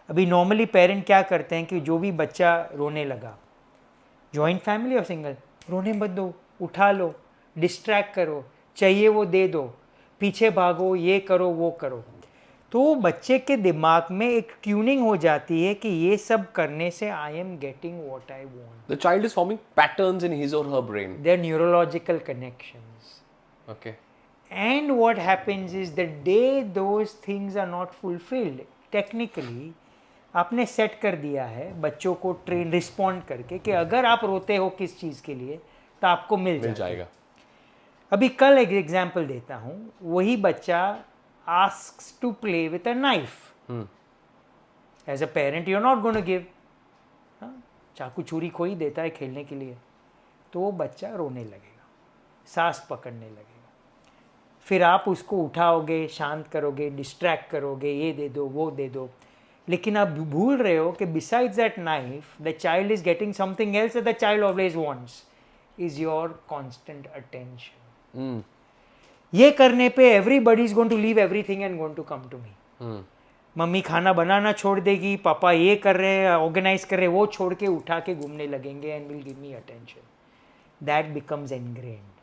अभी normally parent क्या करते हैं कि जो भी बच्चा रोने लगा, joint family और single, रोने मत दो, उठा लो, डिस्ट्रैक्ट करो, चाहिए वो दे दो, पीछे भागो, ये करो वो करो। तो बच्चे के दिमाग में एक ट्यूनिंग हो जाती है कि ये सब करने से I am getting what I want. The child is forming patterns in his or her brain. Their neurological connections. Okay. And what happens is the day those things are not fulfilled, technically आपने set कर दिया है बच्चों को train respond करके कि अगर आप रोते हो किस चीज़ के लिए तो आपको मिल जाएगा। अभी कल एक एग्जांपल देता हूँ, वही बच्चा asks to play with a knife. As a parent you're not going to give. चाकू छुरी कोई देता है खेलने के लिए तो वो बच्चा रोने लगेगा, सांस पकड़ने लगेगा, फिर आप उसको उठाओगे, शांत करोगे, डिस्ट्रैक्ट करोगे, ये दे दो वो दे दो, लेकिन आप भूल रहे हो कि besides that knife the child is getting something else that the child always wants is your constant attention. ये करने पे everybody is going to leave everything and going to come to me. Mummy खाना बनाना छोड़ देगी, पापा ये कर रहे हैं, ऑर्गेनाइज कर रहे हैं, वो छोड़ के उठा के घूमने लगेंगे and will give me attention. That becomes ingrained.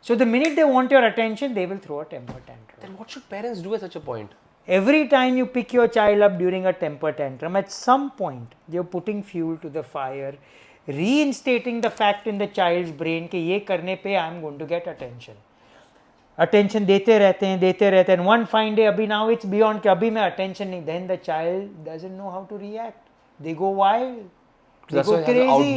So the minute they want your attention, they will throw a temper tantrum. Then what should parents do at such a point? Every time you pick your child up during a temper tantrum, at some point you're putting fuel to the fire, reinstating the fact in the child's brain कि ये करने पे I'm going to get attention. Attention देते रहते हैं, one fine day अभी now it's beyond कि अभी मैं अटेंशन नहीं, then the child doesn't know how to react, they go wild, they go crazy,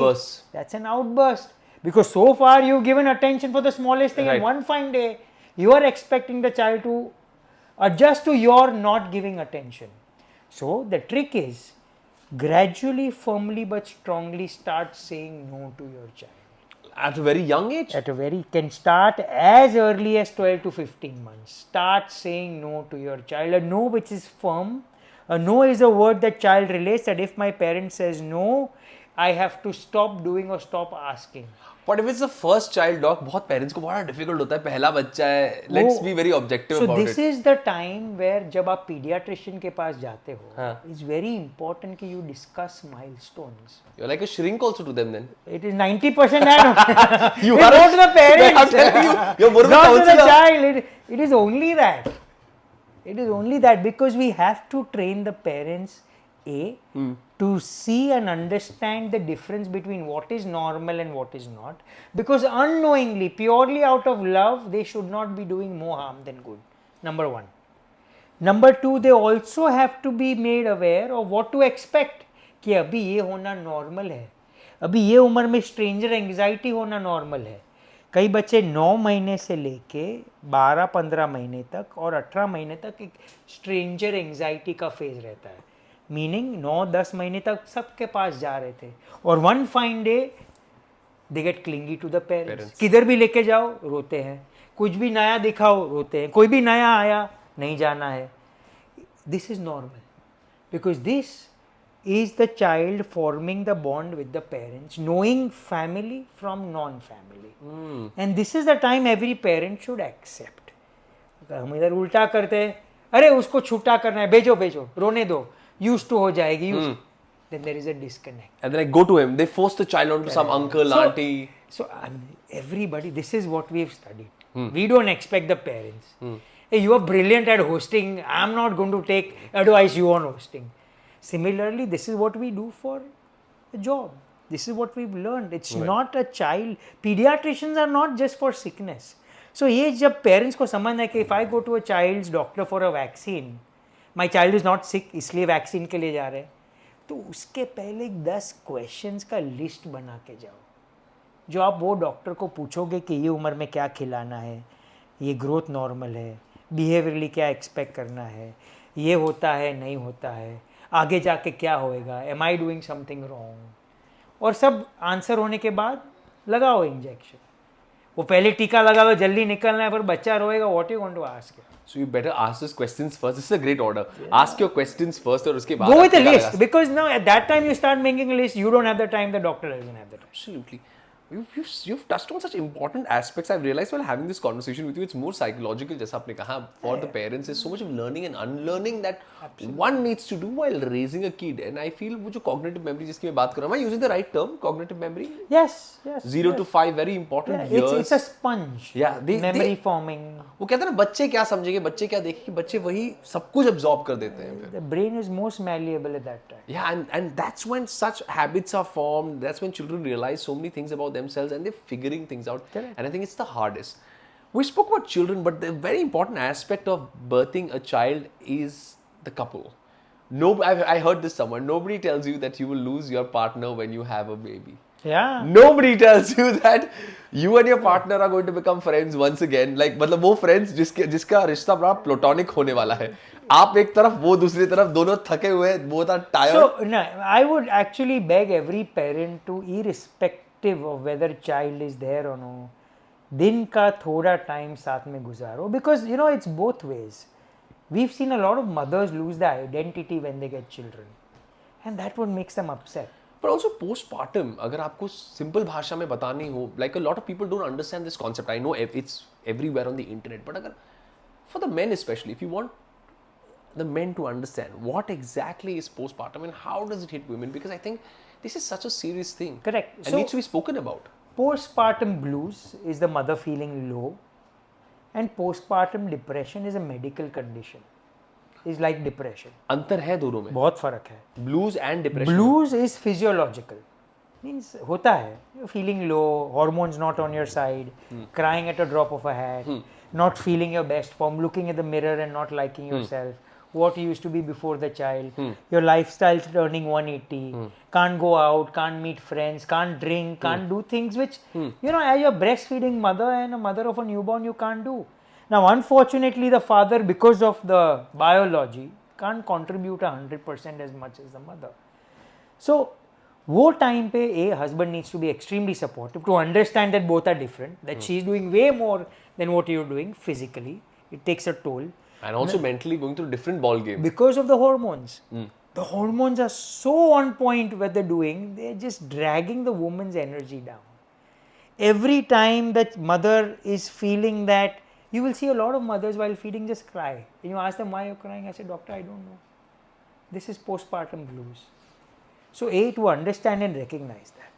that's an outburst because so far you've given attention for the smallest thing, and one fine day you are expecting the child to adjust to your not giving attention. So the trick is gradually, firmly but strongly start saying no to your child. At a very young age? Can start as early as 12 to 15 months. Start saying no to your child. A no which is firm. A no is a word that child relates that if my parent says no, I have to stop doing or stop asking. But if it's the first child, doc, बहुत parents को बड़ा difficult होता है, पहला बच्चा है. Let's be very objective about it. So this is the time where जब आप pediatrician के पास जाते हो, it's very important कि you discuss milestones. You're like a shrink also to them then. It is 90% that. You are not to the parents. I'm telling you, you're more of a not counselor. to the child. It is only that. It is only that because we have to train the parents to see and understand the difference between what is normal and what is not, because unknowingly, purely out of love, they should not be doing more harm than good. Number one. Number two, they also have to be made aware of what to expect. कि अभी ये होना normal है, अभी ये उम्र में stranger anxiety होना नॉर्मल है. कई बच्चे 9 महीने से लेके 12-15 महीने तक और 18 महीने तक एक स्ट्रेंजर एंग्जाइटी का फेज रहता है. मीनिंग 9-10 महीने तक सबके पास जा रहे थे और one fine day they get clingy to the parents. किधर भी लेके जाओ रोते हैं, कुछ भी नया दिखाओ रोते हैं, कोई भी नया आया नहीं जाना है. This is normal because this is the child forming the bond with the parents, knowing family from non-family. And this is the time every parent should accept. हम इधर उल्टा करते हैं, अरे उसको छूटा करना है, भेजो भेजो, रोने दो, used to हो जाएगी. Then there is a disconnect. And then I go to him, they force the child onto some uncle, auntie. So everybody, this is what we have studied. We don't expect the parents. Hey, you are brilliant at hosting, I am not going to take advice you on hosting. Similarly, this is what we do for a job. This is what we've learned. It's not a child. Pediatricians are not just for sickness. So ये जब parents को समझना है कि if I go to a child's doctor for a vaccine, my child is not sick, इसलिए vaccine के लिए जा रहे हैं, तो उसके पहले 10 questions का list बना के जाओ, जो आप वो डॉक्टर को पूछोगे कि ये उम्र में क्या खिलाना है, ये ग्रोथ नॉर्मल है, बिहेवियरली क्या एक्सपेक्ट करना है, ये होता है नहीं होता है, आगे जाके क्या होएगा, am I doing something wrong, और सब आंसर होने के बाद लगाओ इंजेक्शन. वो पहले टीका लगा लो, जल्दी निकलना है, पर बच्चा रोएगा, what you want to ask. So you better ask those questions first. This is a great order. Ask your questions first और उसके बाद go with a list, because now at that time you start making a list, you don't have the time, the doctor doesn't have the time. Absolutely. you've touched on such important aspects. I've realized while having this conversation with you, it's more psychological. जैसा आपने कहा, for the parents, there's so much of learning and unlearning that one needs to do while raising a kid. And I feel वो जो cognitive memory जिसकी मैं बात कर रहा हूँ, am I using the right term? Cognitive memory? Yes. 0 to 5, very important years. It's a sponge. Yeah, memory forming. वो कहते हैं ना, बच्चे क्या समझेंगे, बच्चे क्या देखेंगे, बच्चे वही सब कुछ absorb कर देते हैं फिर. The brain is most malleable at that time. Yeah, and that's when such habits are formed. That's when children realize so many things about themselves and they're figuring things out. Correct. And I think it's the hardest. We spoke about children, but the very important aspect of birthing a child is the couple. No, I heard this somewhere. Nobody tells you that you will lose your partner when you have a baby. Yeah. Nobody tells you that you and your partner are going to become friends once again. Like, मतलब वो friends जिसका रिश्ता बड़ा platonic होने वाला है. आप एक तरफ, वो दूसरी तरफ, दोनों थके हुए, both are tired. So, no, I would actually beg every parent to, irrespective of whether child is there or no, दिन का थोड़ा time साथ में गुजारो, because you know it's both ways. We've seen a lot of mothers lose their identity when they get children, and that what makes them upset. But also postpartum, अगर आपको simple भाषा में बतानी हो, like a lot of people don't understand this concept. I know it's everywhere on the internet, but अगर for the men especially, if you want the men to understand what exactly is postpartum and how does it hit women, because I think this is such a serious thing. Correct. And So, needs to be spoken about. Postpartum blues is the mother feeling low, and postpartum depression is a medical condition. It's like depression. अंतर है दोनों में. बहुत फर्क है. Blues and depression. Blues is physiological. Means होता है. You're feeling low, hormones not on your side, crying at a drop of a hat, not feeling your best form, looking at the mirror and not liking yourself, what you used to be before the child, your lifestyle turning 180, can't go out, can't meet friends, can't drink, can't do things which, you know, as a breastfeeding mother and a mother of a newborn, you can't do. Now, unfortunately, the father, because of the biology, can't contribute 100% as much as the mother. So, वो time पे a husband needs to be extremely supportive to understand that both are different, that she is doing way more than what you're doing physically. It takes a toll. And also mentally going through different ball game. Because of the hormones. The hormones are so on point what they're doing, they're just dragging the woman's energy down. Every time that mother is feeling that, you will see a lot of mothers while feeding just cry. And you ask them why you're crying, I say, doctor, I don't know. This is postpartum blues. So A, to understand and recognize that.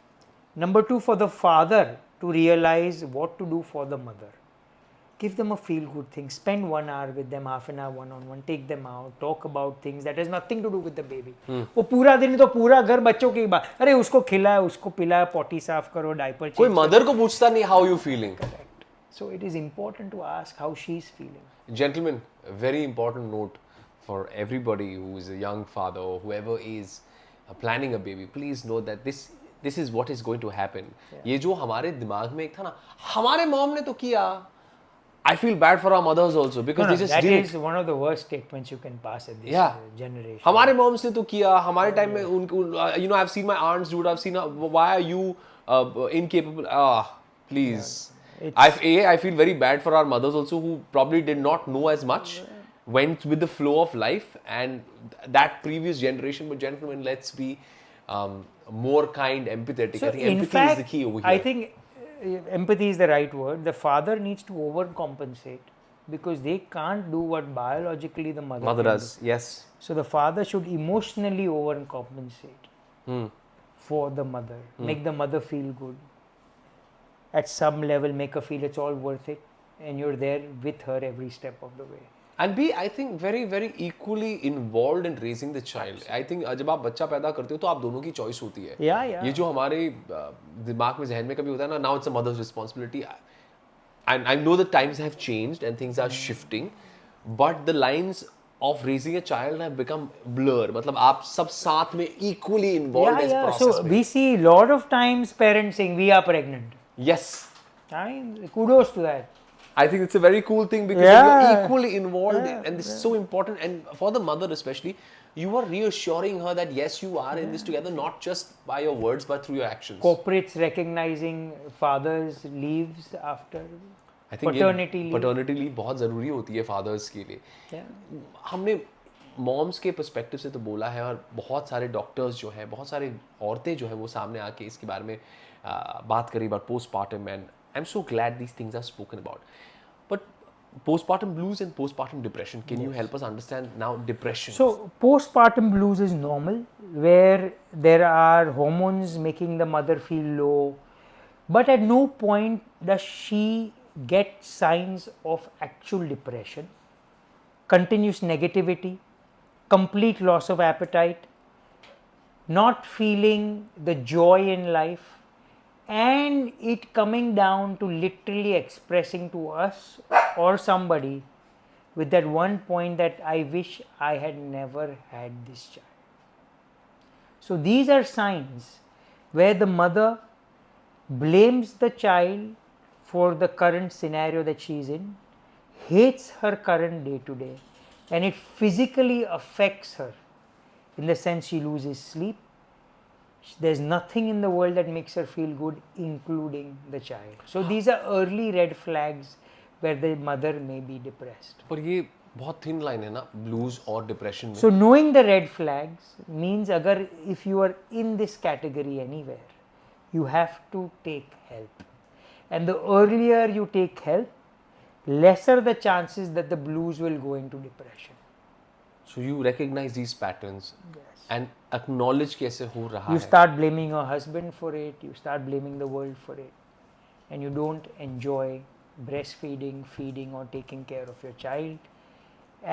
Number 2, for the father to realize what to do for the mother. Give them a feel-good thing. Spend 1 hour with them, half an hour one-on-one. Take them out. Talk about things that has nothing to do with the baby. वो पूरा दिन तो पूरा घर बच्चों की बात. अरे उसको खिलाए, उसको पिलाए, potty साफ करो, diaper change. कोई mother को पूछता नहीं how you feeling. Correct. So it is important to ask how she is feeling. Gentlemen, a very important note for everybody who is a young father or whoever is planning a baby. Please know that this is what is going to happen. ये जो हमारे दिमाग में एक था ना, हमारे mom ने तो किया. I feel bad for our mothers also because they just that did is one of the worst statements you can pass at this generation. हमारे moms ने तो किया, हमारे time में उनको, you know, I've seen my aunts do it. I've seen why are you incapable? Please. I feel very bad for our mothers also who probably did not know as much, went with the flow of life, and that previous generation. But gentlemen, let's be more kind, empathetic. So I think empathy is the key over here. I think empathy is the right word. The father needs to overcompensate because they can't do what biologically the mother does. Do. Yes. So the father should emotionally overcompensate for the mother, make the mother feel good. At some level, make her feel it's all worth it, and you're there with her every step of the way. And be, I think, very, very equally involved in raising the child. Absolutely. I think जब आप बच्चा पैदा करते हो तो आप दोनों की choice होती है. Yeah. ये जो हमारे दिमाग में जहन में कभी होता है ना, now it's a mother's responsibility. And I know the times have changed and things are shifting, but the lines of raising a child have become blur. मतलब आप सब साथ में equally involved in this process. So we see a lot of times parents saying we are pregnant. Yes. I mean, kudos to that. I think it's a very cool thing because you're equally involved and this is so important, and for the mother especially, you are reassuring her that yes, you are in this together, not just by your words but through your actions. Corporates recognizing fathers' leaves after I think paternity leave. Paternity leave बहुत ज़रूरी होती है fathers के लिए. हमने moms के perspective से तो बोला है, और बहुत सारे डॉक्टर्स जो हैं, बहुत सारे औरतें जो है वो सामने आके इसके बारे में बात करी about postpartum, and I am so glad these things are spoken about. But postpartum blues and postpartum depression, can you help us understand now depression? So postpartum blues is normal, where there are hormones making the mother feel low, but at no point does she get signs of actual depression, continuous negativity, complete loss of appetite, not feeling the joy in life, and it coming down to literally expressing to us or somebody with that one point that I wish I had never had this child. So these are signs where the mother blames the child for the current scenario that she is in, hates her current day to day, and it physically affects her in the sense she loses sleep. There's nothing in the world that makes her feel good, including the child. So these are early red flags where the mother may be depressed. पर ये बहुत thin line है ना blues और depression में. So knowing the red flags means agar if you are in this category anywhere, you have to take help. And the earlier you take help, lesser the chances that the blues will go into depression. So you recognize these patterns. Yes. And acknowledge कैसे हो रहा You है. start blaming your husband for it, you start blaming the world for it, and you don't enjoy breastfeeding, feeding, or taking care of your child.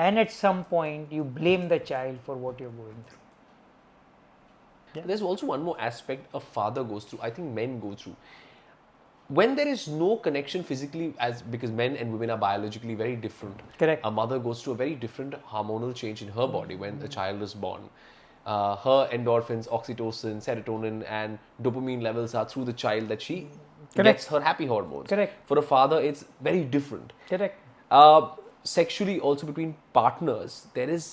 And at some point, you blame the child for what you're going through. Yeah. There's also one more aspect a father goes through. I think men go through. When there is no connection physically, as because men and women are biologically very different. Correct. A mother goes through a very different hormonal change in her body when the child is born. Her endorphins, oxytocin, serotonin, and dopamine levels are through the child that she gets her happy hormones. Correct. For a father, it's very different. Correct. Sexually, also between partners, there is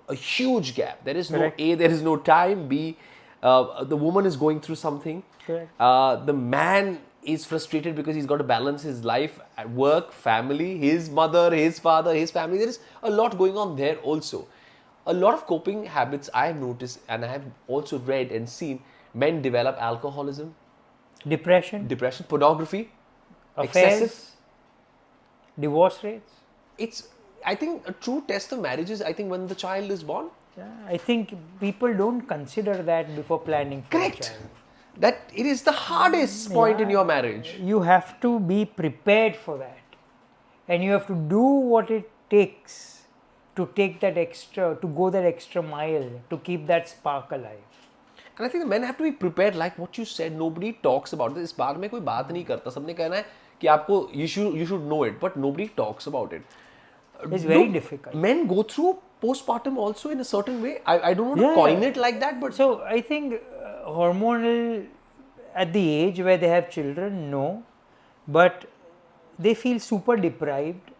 a huge gap. There is Correct. no A, there is no time. B, the woman is going through something. Correct. The man is frustrated because he's got to balance his life at work, family, his mother, his father, his family. There is a lot going on there also. A lot of coping habits I have noticed, and I have also read and seen, men develop alcoholism, Depression, pornography, affairs, excessive. divorce rates. It's, I think, a true test of marriage is, I think, when the child is born. Yeah, I think people don't consider that before planning for a Correct. child. That it is the hardest point in your marriage. You have to be prepared for that, and you have to do what it takes to take that extra, to go that extra mile, to keep that spark alive. And I think the men have to be prepared, like what you said. Nobody talks about this. इस बारे में कोई बात नहीं करता. सबने कहना है कि आपको you should know it, but nobody talks about it. It's very difficult. Men go through postpartum also in a certain way. I don't want to coin it like that, but So I think hormonal at the age where they have children, no, but they feel super deprived.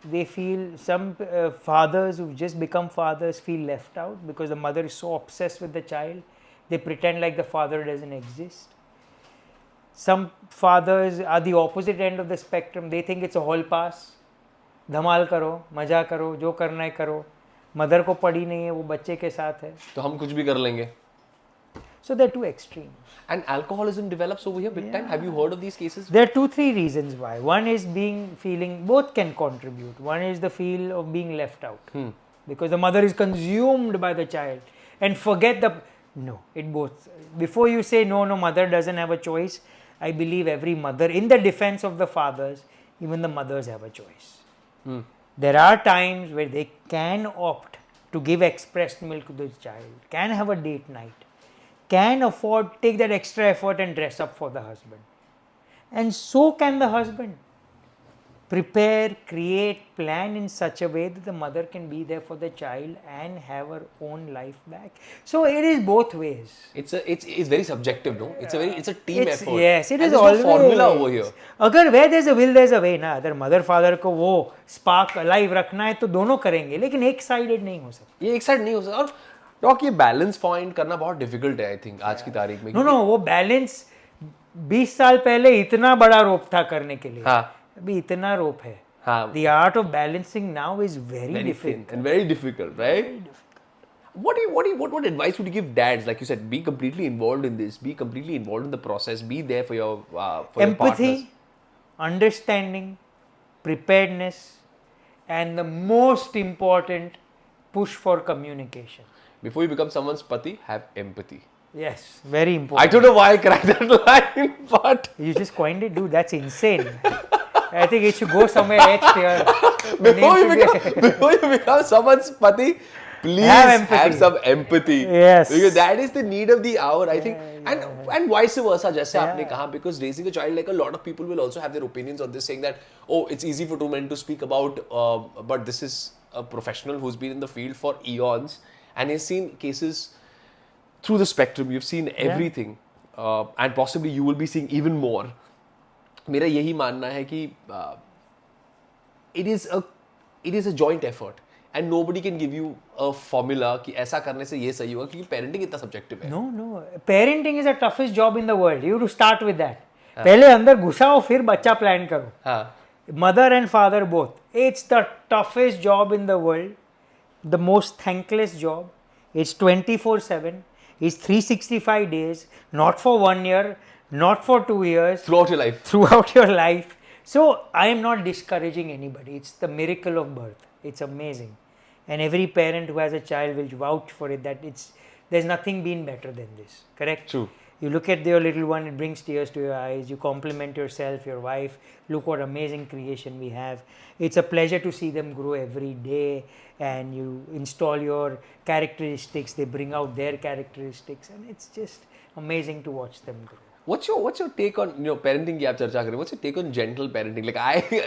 They feel some fathers who've just become fathers feel left out because the mother is so obsessed with the child. They pretend like the father doesn't exist. Some fathers are the opposite end of the spectrum. They think it's a hall pass. धमाल करो, मजा करो, जो करना है करो. Mother को पड़ी नहीं है, वो बच्चे के साथ है. तो हम कुछ भी कर लेंगे. So they're too extreme. And alcoholism develops over here big time. Have you heard of these cases? There are 2-3 reasons why. One is feeling, both can contribute. One is the feel of being left out because the mother is consumed by the child and forget the, no, it both. Before you say no, mother doesn't have a choice, I believe every mother, in the defense of the fathers, even the mothers have a choice. There are times where they can opt to give expressed milk to the child, can have a date night, can afford, take that extra effort and dress up for the husband. And so can the husband. Prepare, create, plan in such a way that the mother can be there for the child and have her own life back. So it is both ways. It's very subjective, no? It's a team effort. Yes, it and is there's always no formula over here. अगर where there's a will there's a way ना. अगर mother father को वो spark alive रखना है तो दोनों करेंगे, लेकिन एक sided नहीं हो सकता. ये एक साइड नहीं हो सकता. और डॉक ये बैलेंस पॉइंट करना बहुत डिफिकल्ट है आई थिंक आज की तारीख में. No, वो बैलेंस 20 साल पहले इतना बड़ा रोप था करने के लिए. हाँ. अभी इतना रोप है. हाँ. The art of balancing now is very difficult. And very difficult, right? What advice would you give dads? Like you said, be completely involved in this, be completely involved in the process, be there for your partners. Empathy, understanding, preparedness, and the most important, push for communication. Before you become someone's pati, have empathy. Yes, very I important. don't know why I cracked that line, but You just coined it, dude. That's insane. I think it should go somewhere etched here. before you become someone's pati, please Have have, empathy. some empathy. Yes. Because that is the need of the hour, I think. And vice versa, जैसे आपने कहा, because raising a child, like a lot of people will also have their opinions on this, saying that, oh, it's easy for two men to speak about, but this is a professional who's been in the field for eons and has seen cases through the spectrum. You've seen everything, and possibly you will be seeing even more. मेरा यही मानना है कि it is a joint effort and nobody can give you a formula कि ऐसा करने से ये सही होगा, क्योंकि parenting इतना subjective है. No. Parenting is the toughest job in the world. You have to start with that. पहले अंदर घुसाओ, फिर बच्चा प्लान करो. हाँ. Mother and father both. It's the toughest job in the world. The most thankless job. It's 24/7. It's 365 days. Not for 1 year. Not for 2 years. Throughout your life. Throughout your life. So I am not discouraging anybody. It's the miracle of birth. It's amazing. And every parent who has a child will vouch for it that there's nothing been better than this. Correct? True. You look at your little one, it brings tears to your eyes. You compliment yourself, your wife. Look what amazing creation we have. It's a pleasure to see them grow every day. And you install your characteristics. They bring out their characteristics, and it's just amazing to watch them grow. What's your take on parenting की आप चर्चा करें? What's your take on gentle parenting?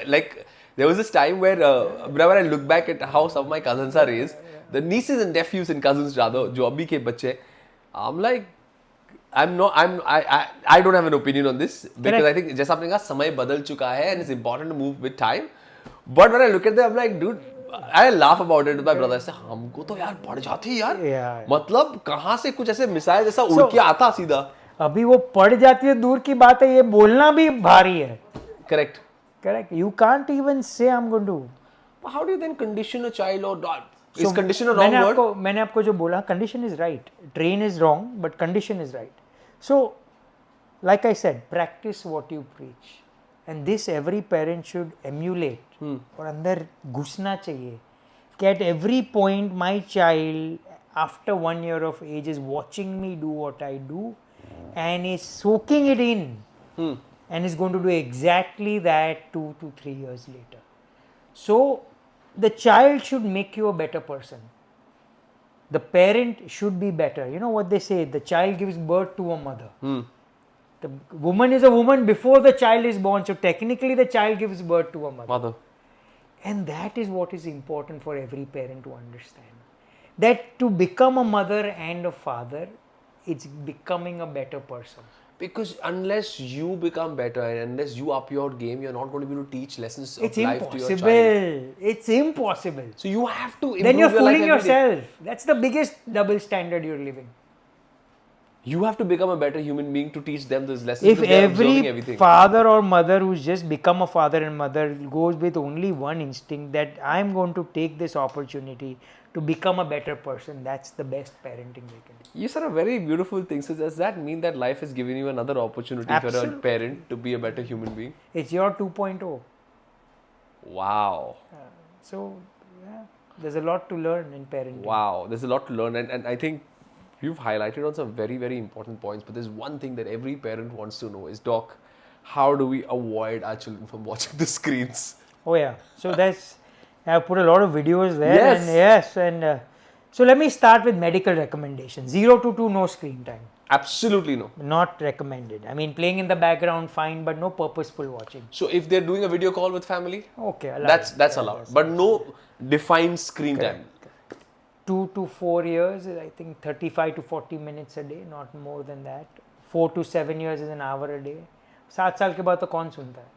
Like there was this time where whenever I look back at how some of my cousins are raised, the nieces and nephews and cousins rather, जो अभी के बच्चे, I'm like, I don't have an opinion on this because Correct. I think जैसा आपने कहा समय बदल चुका है and it's important to move with time. But when I look at them, I'm like, dude, I laugh about it with my brother. ऐसे हमको तो यार पड़ जाती है यार. Yeah. मतलब कहाँ से कुछ ऐसे मिसाइल जैसा उड़ के आता सीधा. अभी वो पड़ जाती है दूर की बात है, ये बोलना भी भारी है. Correct. Correct. You can't even say I'm going to. How do you then condition a child or not? Is condition a wrong word? मैंने आपको जो बोला, condition is right. Train is wrong, but condition is right. So, like I said, practice what you preach. And this every parent should emulate. और अंदर घुसना चाहिए. At every point, my child, after 1 year of age, is watching me do what I do and is soaking it in. And is going to do exactly that 2 to 3 years later. So, the child should make you a better person. The parent should be better. You know what they say, the child gives birth to a mother. The woman is a woman before the child is born. So, technically, the child gives birth to a mother. And that is what is important for every parent to understand. That to become a mother and a father, it's becoming a better person. Because unless you become better and unless you up your game, you're not going to be able to teach lessons of It's life to your child. impossible. It's impossible. So you have to improve Then you're your life fooling every day. yourself. That's the biggest double standard you're living. You have to become a better human being to teach them those lessons. If because they're observing every everything. father or mother who's just become a father and mother goes with only one instinct that I'm going to take this opportunity to become a better person, that's the best parenting they can do. You said a very beautiful thing. So does that mean that life has given you another opportunity for a Absolutely. parent to be a better human being? It's your 2.0. Wow. So, yeah, there's a lot to learn in parenting. Wow. There's a lot to learn. And I think you've highlighted on some very, very important points. But there's one thing that every parent wants to know is, Doc, how do we avoid our children from watching the screens? Oh yeah, so that's, I've put a lot of videos there. Yes. And yes, and so let me start with medical recommendations. 0 to 2, no screen time. Absolutely no. Not recommended. I mean, playing in the background, fine, but no purposeful watching. So if they're doing a video call with family, Okay, allowed. that's allowed. But no defined screen time. 2 to 4 years is, I think, 35 to 40 minutes a day, not more than that. 4 to 7 years is an hour a day. 7 साल के बाद तो कौन सुनता है?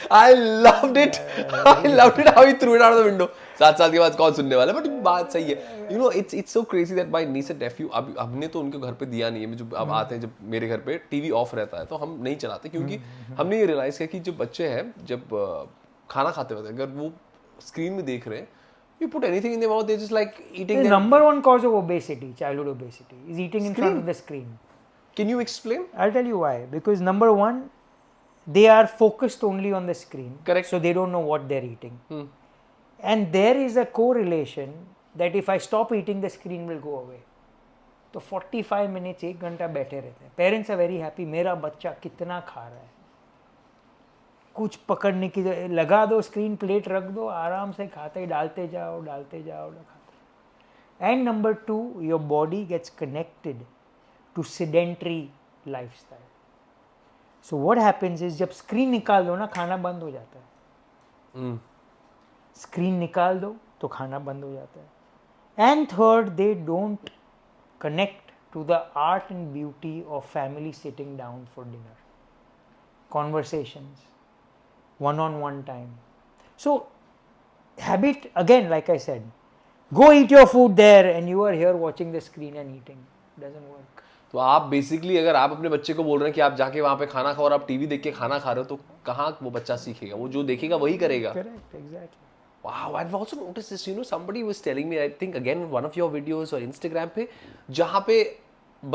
I loved it. I loved it how he threw it out of the window. 7 साल के बाद कौन सुनने वाला है? But बात सही है. You know, it's so crazy that my niece and nephew, अब हमने तो उनके घर पे दिया नहीं है. जब अब आते हैं, जब मेरे घर पे टीवी ऑफ रहता है तो हम नहीं चलाते, क्योंकि हमने ये रियलाइज किया कि जो बच्चे हैं, जब खाना खाते वक्त अगर वो स्क्रीन में देख रहे हैं, You put anything in their mouth, they're just like eating The them. number one cause of obesity, childhood obesity, is eating in front Screen. of the screen. Can you explain? I'll tell you why. Because number one, they are focused only on the screen. Correct. So they don't know what they're eating. And there is a correlation that if I stop eating, the screen will go away. तो 45 minutes 1 घंटा बैठे रहते हैं. Parents are very happy. मेरा बच्चा कितना खा रहा है. कुछ पकड़ने की लगा दो, स्क्रीन प्लेट रख दो, आराम से खाते डालते जाओ खाते. And number two, your body gets connected to sedentary lifestyle. So what happens is जब स्क्रीन निकाल दो ना, खाना बंद हो जाता है. स्क्रीन निकाल दो तो खाना बंद हो जाता है. And third, they don't connect to the art and beauty of family sitting down for dinner, conversations, one-on-one time. So habit, again, like I said, go eat your food there and you are here watching the screen and eating. Doesn't work. तो आप basically अगर आप अपने बच्चे को बोल रहे हैं कि आप जाके वहाँ पे खाना खाओ और आप टीवी देख के खाना खा रहे हो, तो कहाँ वो बच्चा सीखेगा? वो जो देखेगा वही करेगा. Correct, exactly. Wow, I've also noticed this. Somebody was telling me, I think again one of your videos or Instagram पे, जहाँ पे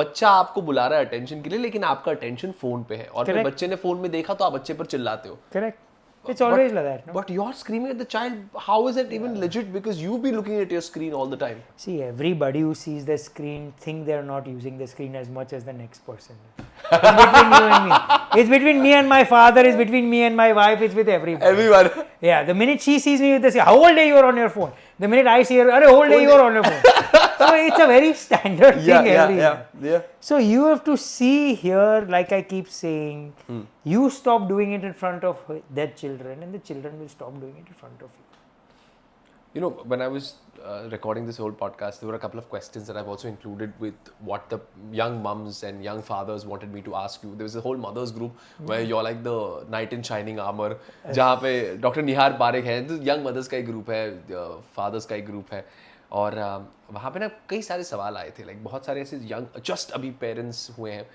बच्चा आपको बुला रहा है अटेंशन के लिए, लेकिन आपका अटेंशन फोन पे है और फिर बच्चे ने फोन में देखा तो आप बच्चे पर चिल्लाते हो. Correct. It's always like that, no? But you're screaming at the child. How is it even legit? Because you've been looking at your screen all the time. See, everybody who sees the screen think they're not using the screen as much as the next person. It's between you and me. It's between me and my father. It's between me and my wife. It's with everybody. Everyone. Yeah, the minute she sees me with this, how old are you on your phone? The minute I see her, how old are you on your phone? So it's a very standard thing everywhere. Yeah. So you have to see here, like I keep saying, you stop doing it in front of their children and the children will stop doing it in front of you. You know, when I was recording this whole podcast, there were a couple of questions that I've also included with what the young mums and young fathers wanted me to ask you. There was a whole mothers group where you're like the knight in shining armor, जहाँ पे doctor Nihar Parekh है, तो young mother's का एक group है, fathers का एक group है, और वहाँ पे ना कई सारे सवाल आए थे, लाइक बहुत सारे ऐसे यंग जस्ट अभी पेरेंट्स हुए हैं,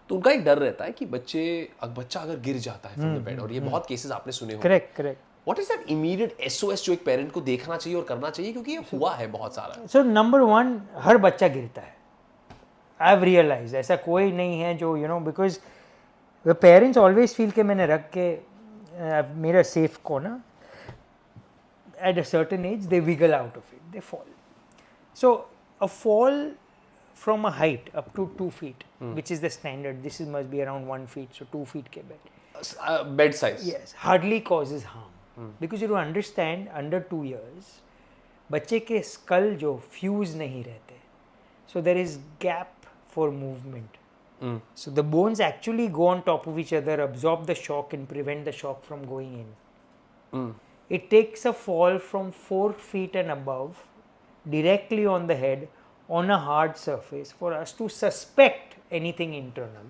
तो उनका एक डर रहता है कि बच्चा अगर गिर जाता है फ्रॉम द बेड, और ये बहुत केसेस आपने सुने होंगे. Correct. What is that immediate SOS जो एक पेरेंट को देखना चाहिए और करना चाहिए, क्योंकि ये हुआ है बहुत सारा. So number one, हर बच्चा गिरता है. I've realized ऐसा कोई नहीं है जो because the parents always feel कि मैंने रख के I've made a safe corner. At a certain age, they wiggle out of it. They fall. So a fall from a height up to 2 feet, which is the standard. This must be around 1 feet, so 2 feet ke bed. Bed size. Yes, hardly causes harm. Because you don't understand, under 2 years, बच्चे के skull जो fuse नहीं रहते, so there is gap for movement. So the bones actually go on top of each other, absorb the shock and prevent the shock from going in. It takes a fall from 4 feet and above, directly on the head, on a hard surface, for us to suspect anything internal.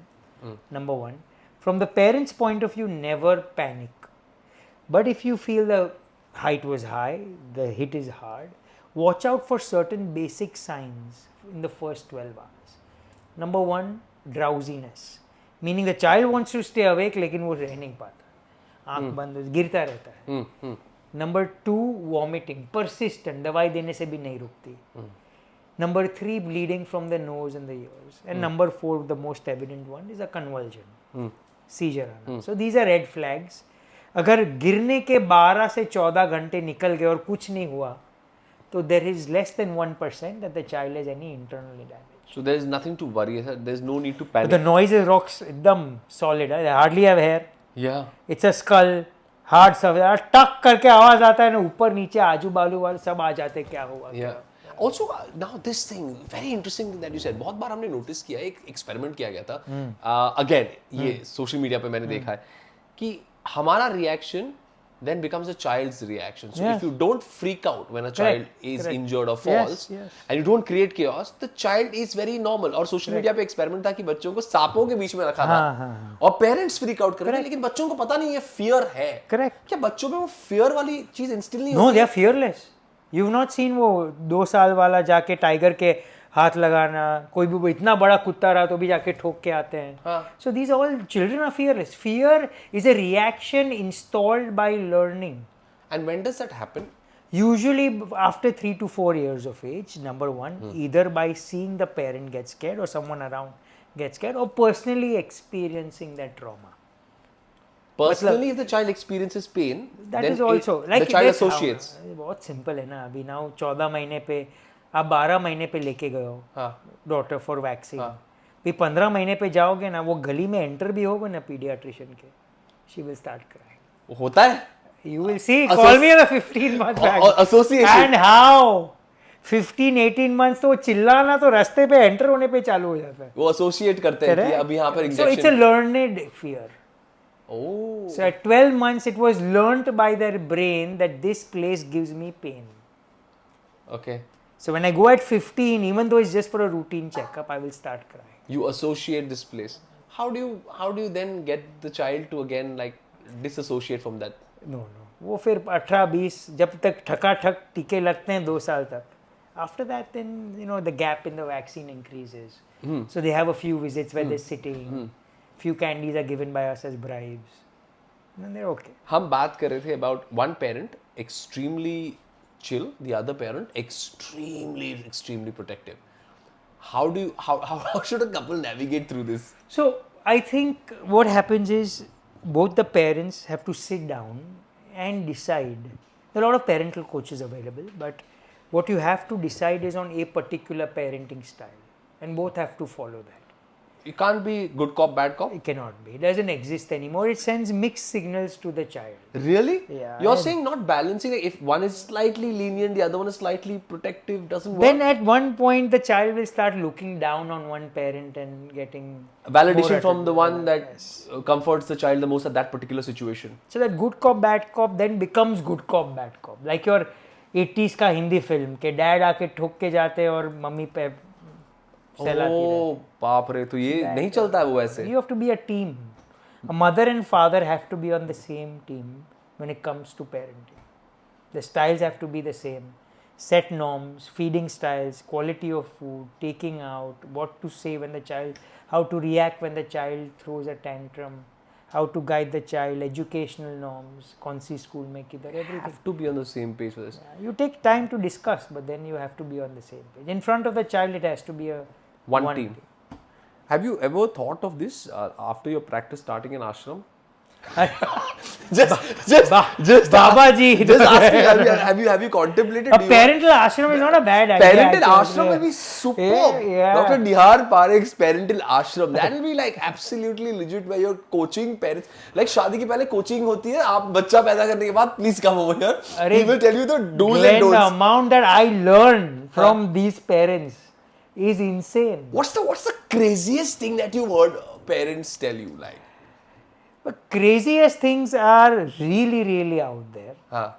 Number one. From the parent's point of view, never panic. But if you feel the height was high, the hit is hard, watch out for certain basic signs in the first 12 hours. Number one, drowsiness. Meaning the child wants to stay awake, लेकिन वो रह नहीं पाता. आँख बंद गिरता रहता है. Number two, vomiting, persistent, दवाई देने से भी नहीं रुकती. Number three, bleeding from the nose and the ears. And number four, the most evident one, is a convulsion. Seizure आना. So these are red flags. अगर गिरने के 12 से 14 घंटे निकल गए और कुछ नहीं हुआ, तो there is less than 1% that the child has any internal damage. So there is nothing to worry. There's no need to panic. But the noise is rocks एकदम solid. They hardly have hair. Yeah. It's a skull. Hard सब टक करके आवाज आता है ना, ऊपर नीचे आजू बाजू वाले सब आ जाते, क्या हुआ. Also now this thing very interesting that you said, बहुत बार हमने नोटिस किया, एक एक्सपेरिमेंट किया गया था अगेन ये सोशल मीडिया पे मैंने देखा है कि हमारा reaction then becomes a child's reaction. So if you don't freak out when a child is injured or falls, and you don't create chaos, the child is very normal. और social media पे experiment था कि बच्चों को सांपों के बीच में रखा था और पेरेंट्स फ्रीक आउट कर रहे थे, लेकिन बच्चों को पता नहीं है फियर है. क्या बच्चों में वो फियर वाली चीज इंस्टिल नहीं होती? No, they are fearless. You've not seen वो 2 साल वाला जाके टाइगर के हाथ लगाना, कोई भी वो इतना बड़ा कुत्ता रहा तो भी जाके ठोक के आते हैं. So these all children are fearless. Fear is a reaction installed by learning. And when does that happen? Usually after 3 to 4 years of age, number one, either by seeing the parent get scared or someone around get scared, or personally experiencing that trauma. Personally, if the child experiences pain, That then is also like the child that's how- associates. बहुत simple है ना. अभी now 14 महीने पे आप 12 महीने पे लेके गए हो हाँ. डॉटर फॉर वैक्सीन, फिर 15 महीने पे जाओगे ना, वो गली में एंटर भी होगा ना पीडियाट्रिशियन के, शी विल स्टार्ट क्राइंग. होता है. You will see. Call me on the 15-month back. Association. And how 15-18 months तो चिल्लाना तो रास्ते पे एंटर होने पे चालू हो जाता है. वो एसोसिएट करते हैं कि अब यहाँ पर So it's a injection. learned fear. Oh. So at 12 months it was learnt by their brain that this place gives me pain. Okay. So when I go at 15, even though it's just for a routine checkup, I will start crying. You associate this place. How do you then get the child to again like disassociate from that? No. वो फिर 18-20 जब तक ठकाठक टीके लगते हैं 2 साल तक. After that, then the gap in the vaccine increases. So they have a few visits where they're sitting. Few candies are given by us as bribes. And then they're okay. हम बात कर रहे थे about one parent extremely chill, the other parent extremely protective. How should a couple navigate through this? So I think what happens is both the parents have to sit down and decide. There are a lot of parental coaches available, but what you have to decide is on a particular parenting style, and both have to follow that. You can't be good cop, bad cop. It cannot be. It doesn't exist anymore. It sends mixed signals to the child. Really? Yeah. You're saying not balancing. Like if one is slightly lenient, the other one is slightly protective, doesn't work. Then at one point the child will start looking down on one parent and getting Validation more from the one that Yes. comforts the child the most at that particular situation. So that good cop bad cop then becomes good cop bad cop. Like your 80s का Hindi film के dad आके ठोक के जाते और mummy पे सहलाती Oh, बाप रे, तो ये नहीं चलता है वो ऐसे. You have to be a team. A mother and father have to be on the same team when it comes to parenting. The styles have to be the same. Set norms, feeding styles, quality of food, taking out, what to say when the child, how to react when the child throws a tantrum, how to guide the child, educational norms, कौन सी school में किधर, everything. Have to be on the same page for this. You take time to discuss, but then you have to be on the same page. In front of the child, it has to be a One team. Have you ever thought of this after your practice starting in ashram? just Baba ji. Just asking, have you contemplated? A parental ashram is not a bad idea. Parental actually. ashram will be superb. Yeah. Dr. Nihar Parekh's parental ashram. That will be like absolutely legit where you're coaching parents. Like शादी के पहले coaching होती है. आप बच्चा पैदा करने के बाद please come over here. He will tell you the do's and Glenn, the don'ts. amount that I learned from these parents is insane. What's the craziest thing that you've heard parents tell you like? The craziest things are really out there. Huh.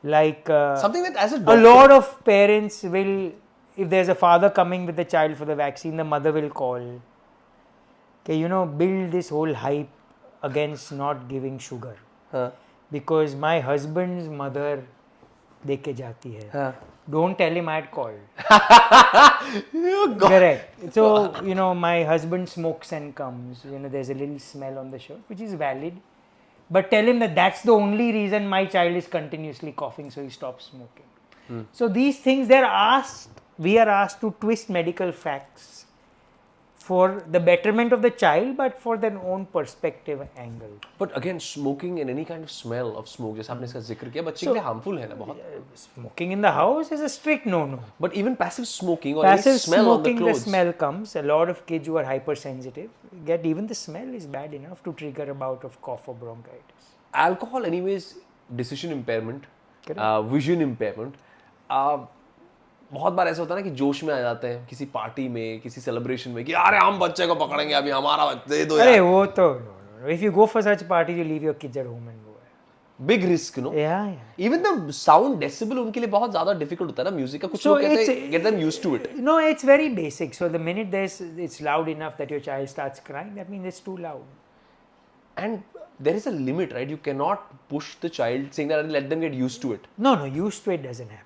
Like Something that as a a doctor. lot of parents will, if there's a father coming with the child for the vaccine, the mother will call. Okay, build this whole hype against not giving sugar. Huh. Because my husband's mother देके जाती है. Huh. Don't tell him I had called. Oh, God. Correct. So, my husband smokes and comes. There's a little smell on the shirt, which is valid. But tell him that that's the only reason my child is continuously coughing, so he stops smoking. So, these things, we are asked to twist medical facts for the betterment of the child, but for their own perspective angle. But again, smoking and any kind of smell of smoke, जैसे आपने इसका जिक्र किया, बच्चे के लिए harmful है ना बहुत. Smoking in the house is a strict no-no. But even passive smoking or Passive any smell on the smoking, the clothes. smell comes. A lot of kids who are hypersensitive get even the smell is bad enough to trigger a bout of cough or bronchitis. Alcohol, anyways, decision impairment, vision impairment. बहुत बार ऐसा होता है ना कि जोश में आ जाते हैं किसी पार्टी में, किसी सेलिब्रेशन में कि अरे हम बच्चे को पकड़ेंगे अभी हमारा दे दो यार. अरे वो तो no. If you go for such parties, you leave your kids at home and go. Big risk, no? Yeah. Even the sound decibel उनके लिए बहुत ज़्यादा difficult होता है ना म्यूजिक का. कुछ लोग कहते हैं get them used to it. No, it's very basic. So the minute it's loud enough that your child starts crying, that means it's too loud. And there is a limit, right? You cannot push the child saying that let them get used to it. No, used to it doesn't happen.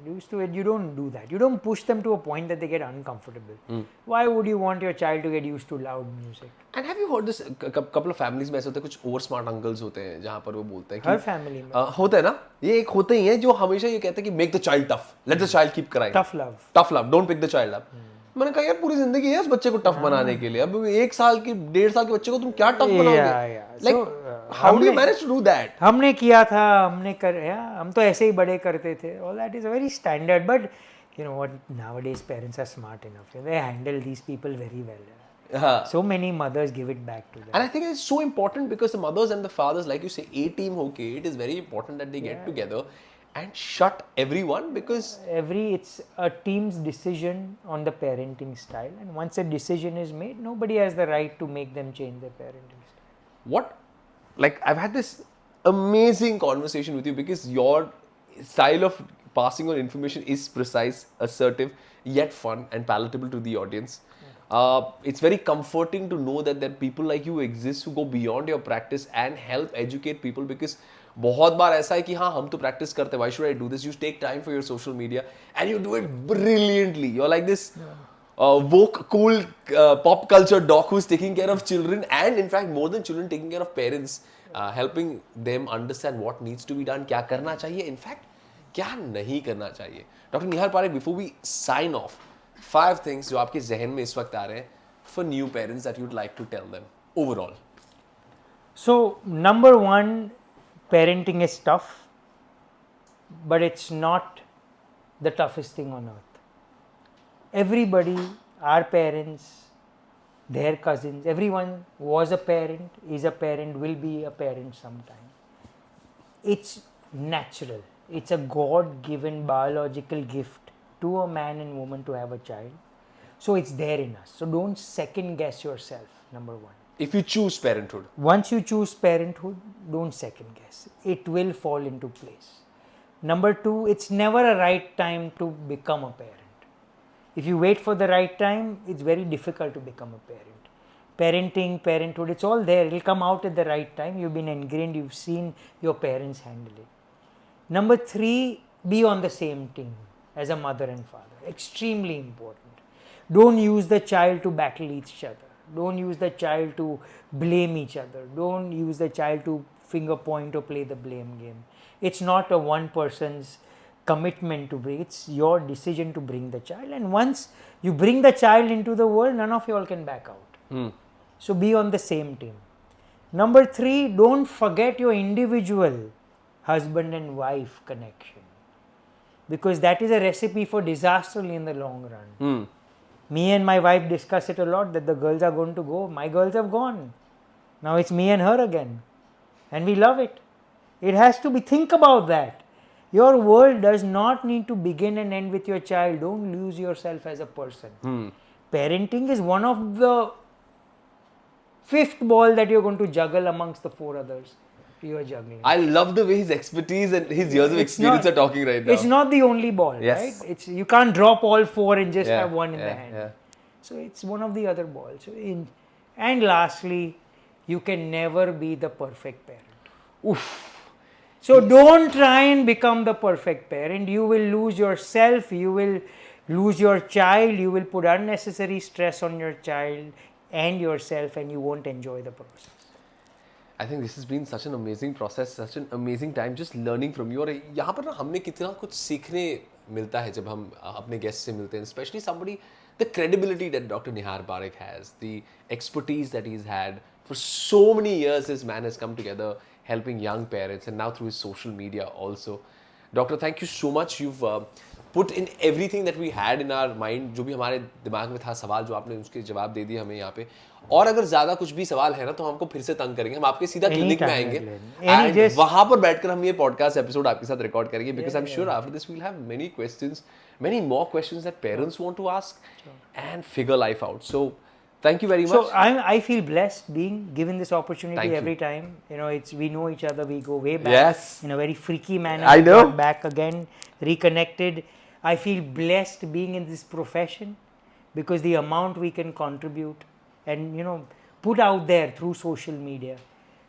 Used to it, you don't do that. You don't push them to a point that they get uncomfortable. Why would you want your child to get used to loud music? And have you you heard this? Couple of families में ऐसे होते हैं, कुछ over smart uncles होते हैं जहाँ पर वो बोलते हैं कि हर फैमिली में होता है ना, ये एक होते ही हैं जो हमेशा ये कहते हैं कि make the child tough, let the child keep crying, tough love, don't pick the child up. मैंने कहा यार पूरी जिंदगी है उस बच्चे को टफ बनाने के लिए, अब 1 साल की 1.5 साल के बच्चे को तुम क्या टफ बनाओगे? Like how do you manage to do that? हमने किया था, हम तो ऐसे ही बड़े करते थे. All that is very standard, but you know what, nowadays parents are smart enough, they handle these people very well. So many mothers give it back to them, and I think it's so important because the mothers and the fathers, like you say, a team okay, it is very important that they get together and shut everyone, because it's a team's decision on the parenting style, and once a decision is made, nobody has the right to make them change their parenting style. What, like I've had this amazing conversation with you because your style of passing on information is precise, assertive, yet fun and palatable to the audience. It's very comforting to know that there are people like you exist who go beyond your practice and help educate people, because बहुत बार ऐसा है कि हाँ हम तो practice करते हैं, why should I do this? You take time for your social media and you do it brilliantly. You're like this woke, cool pop culture doc who's taking care of children, and in fact more than children, taking care of parents, helping them understand what needs to be done, क्या करना चाहिए, in fact क्या नहीं करना चाहिए. Doctor Nihar Parekh, before we sign off, 5 things जो आपके जहन में इस वक्त आ रहे हैं for new parents that you'd like to tell them overall. So number 1, parenting is tough, but it's not the toughest thing on earth. Everybody, our parents, their cousins, everyone was a parent, is a parent, will be a parent sometime. It's natural. It's a God-given biological gift to a man and woman to have a child. So it's there in us. So don't second guess yourself, number 1. If you choose parenthood. Once you choose parenthood, don't second guess. It will fall into place. Number 2, it's never a right time to become a parent. If you wait for the right time, it's very difficult to become a parent. Parenting, parenthood, it's all there. It'll come out at the right time. You've been ingrained, you've seen your parents handle it. Number 3, be on the same team as a mother and father. Extremely important. Don't use the child to battle each other. Don't use the child to blame each other. Don't use the child to finger point or play the blame game. It's not a one person's commitment to bring, it's your decision to bring the child. And once you bring the child into the world, none of you all can back out. So be on the same team. Number 3, don't forget your individual husband and wife connection, because that is a recipe for disaster in the long run. Me and my wife discuss it a lot, that the girls are going to go. My girls have gone. Now it's me and her again. And we love it. It has to be, think about that. Your world does not need to begin and end with your child. Don't lose yourself as a person. Parenting is one of the 5th ball that you're going to juggle amongst the 4 others you are juggling. I love the way his expertise and his years of experience are talking right now. It's not the only ball, right? It's, you can't drop all 4 and just have one in the hand. So it's one of the other balls. And lastly, you can never be the perfect parent. Oof. So don't try and become the perfect parent. You will lose yourself, you will lose your child, you will put unnecessary stress on your child and yourself, and you won't enjoy the process. I think this has been such an amazing process, such an amazing time just learning from you. और यहाँ पर ना हमने कितना कुछ सीखने मिलता है जब हम अपने गेस्ट से मिलते हैं, especially somebody, the credibility that Dr. Nihar Parekh has, the expertise that he's had for so many years. This man has come together helping young parents, and now through his social media also. Doctor, thank you so much. You've put in everything that we had in our mind. जो भी हमारे दिमाग में था सवाल, जो आपने उसके जवाब दे दिए हमें यहाँ पे. और अगर ज्यादा कुछ भी सवाल है ना तो हमको फिर से तंग करेंगे, हम आपके सीधा क्लिनिक में आएंगे एंड वहां पर बैठकर हम ये पॉडकास्ट एपिसोड आपके साथ रिकॉर्ड करेंगे, because I am sure after this we will have many questions, many more questions that parents want to ask and figure life out. So thank you very much. So I feel blessed being given this opportunity every time. You know, we know each other, we go way back. Yes. In a very freaky manner. I know. We got back again, reconnected. I feel blessed being in this profession because the amount we can contribute and, you know, put out there through social media.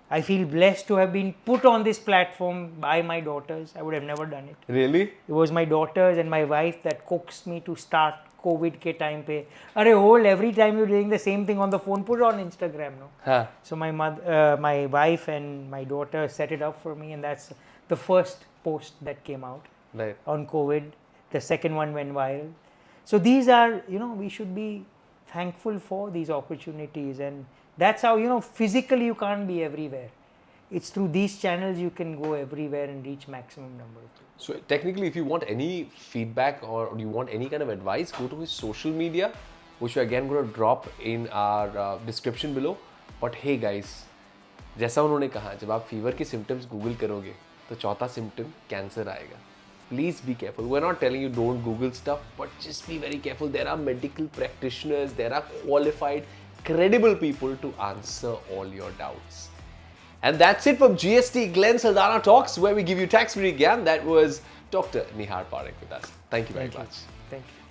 I feel blessed to have been put on this platform by my daughters. I would have never done it. Really? It was my daughters and my wife that coaxed me to start COVID के time पे. अरे whole every time you're doing the same thing on the phone, put it on Instagram, no? Huh. So my wife and my daughter set it up for me, and that's the first post that came out Right. on COVID. The second one went viral. So these are, we should be thankful for these opportunities, and that's how, physically you can't be everywhere. It's through these channels you can go everywhere and reach maximum number of people. So technically, if you want any feedback or you want any kind of advice, go to his social media, which we're again going to drop in our description below. But hey guys, जैसा उन्होंने कहा, जब आप fever के symptoms Google करोगे तो चौथा symptom cancer आएगा. Please be careful. We're not telling you don't Google stuff, but just be very careful. There are medical practitioners, there are qualified, credible people to answer all your doubts. And that's it from GST Glenn Saldana Talks, where we give you tax-free gyan. That was Dr. Nihar Parekh with us. Thank you very much. Thank you.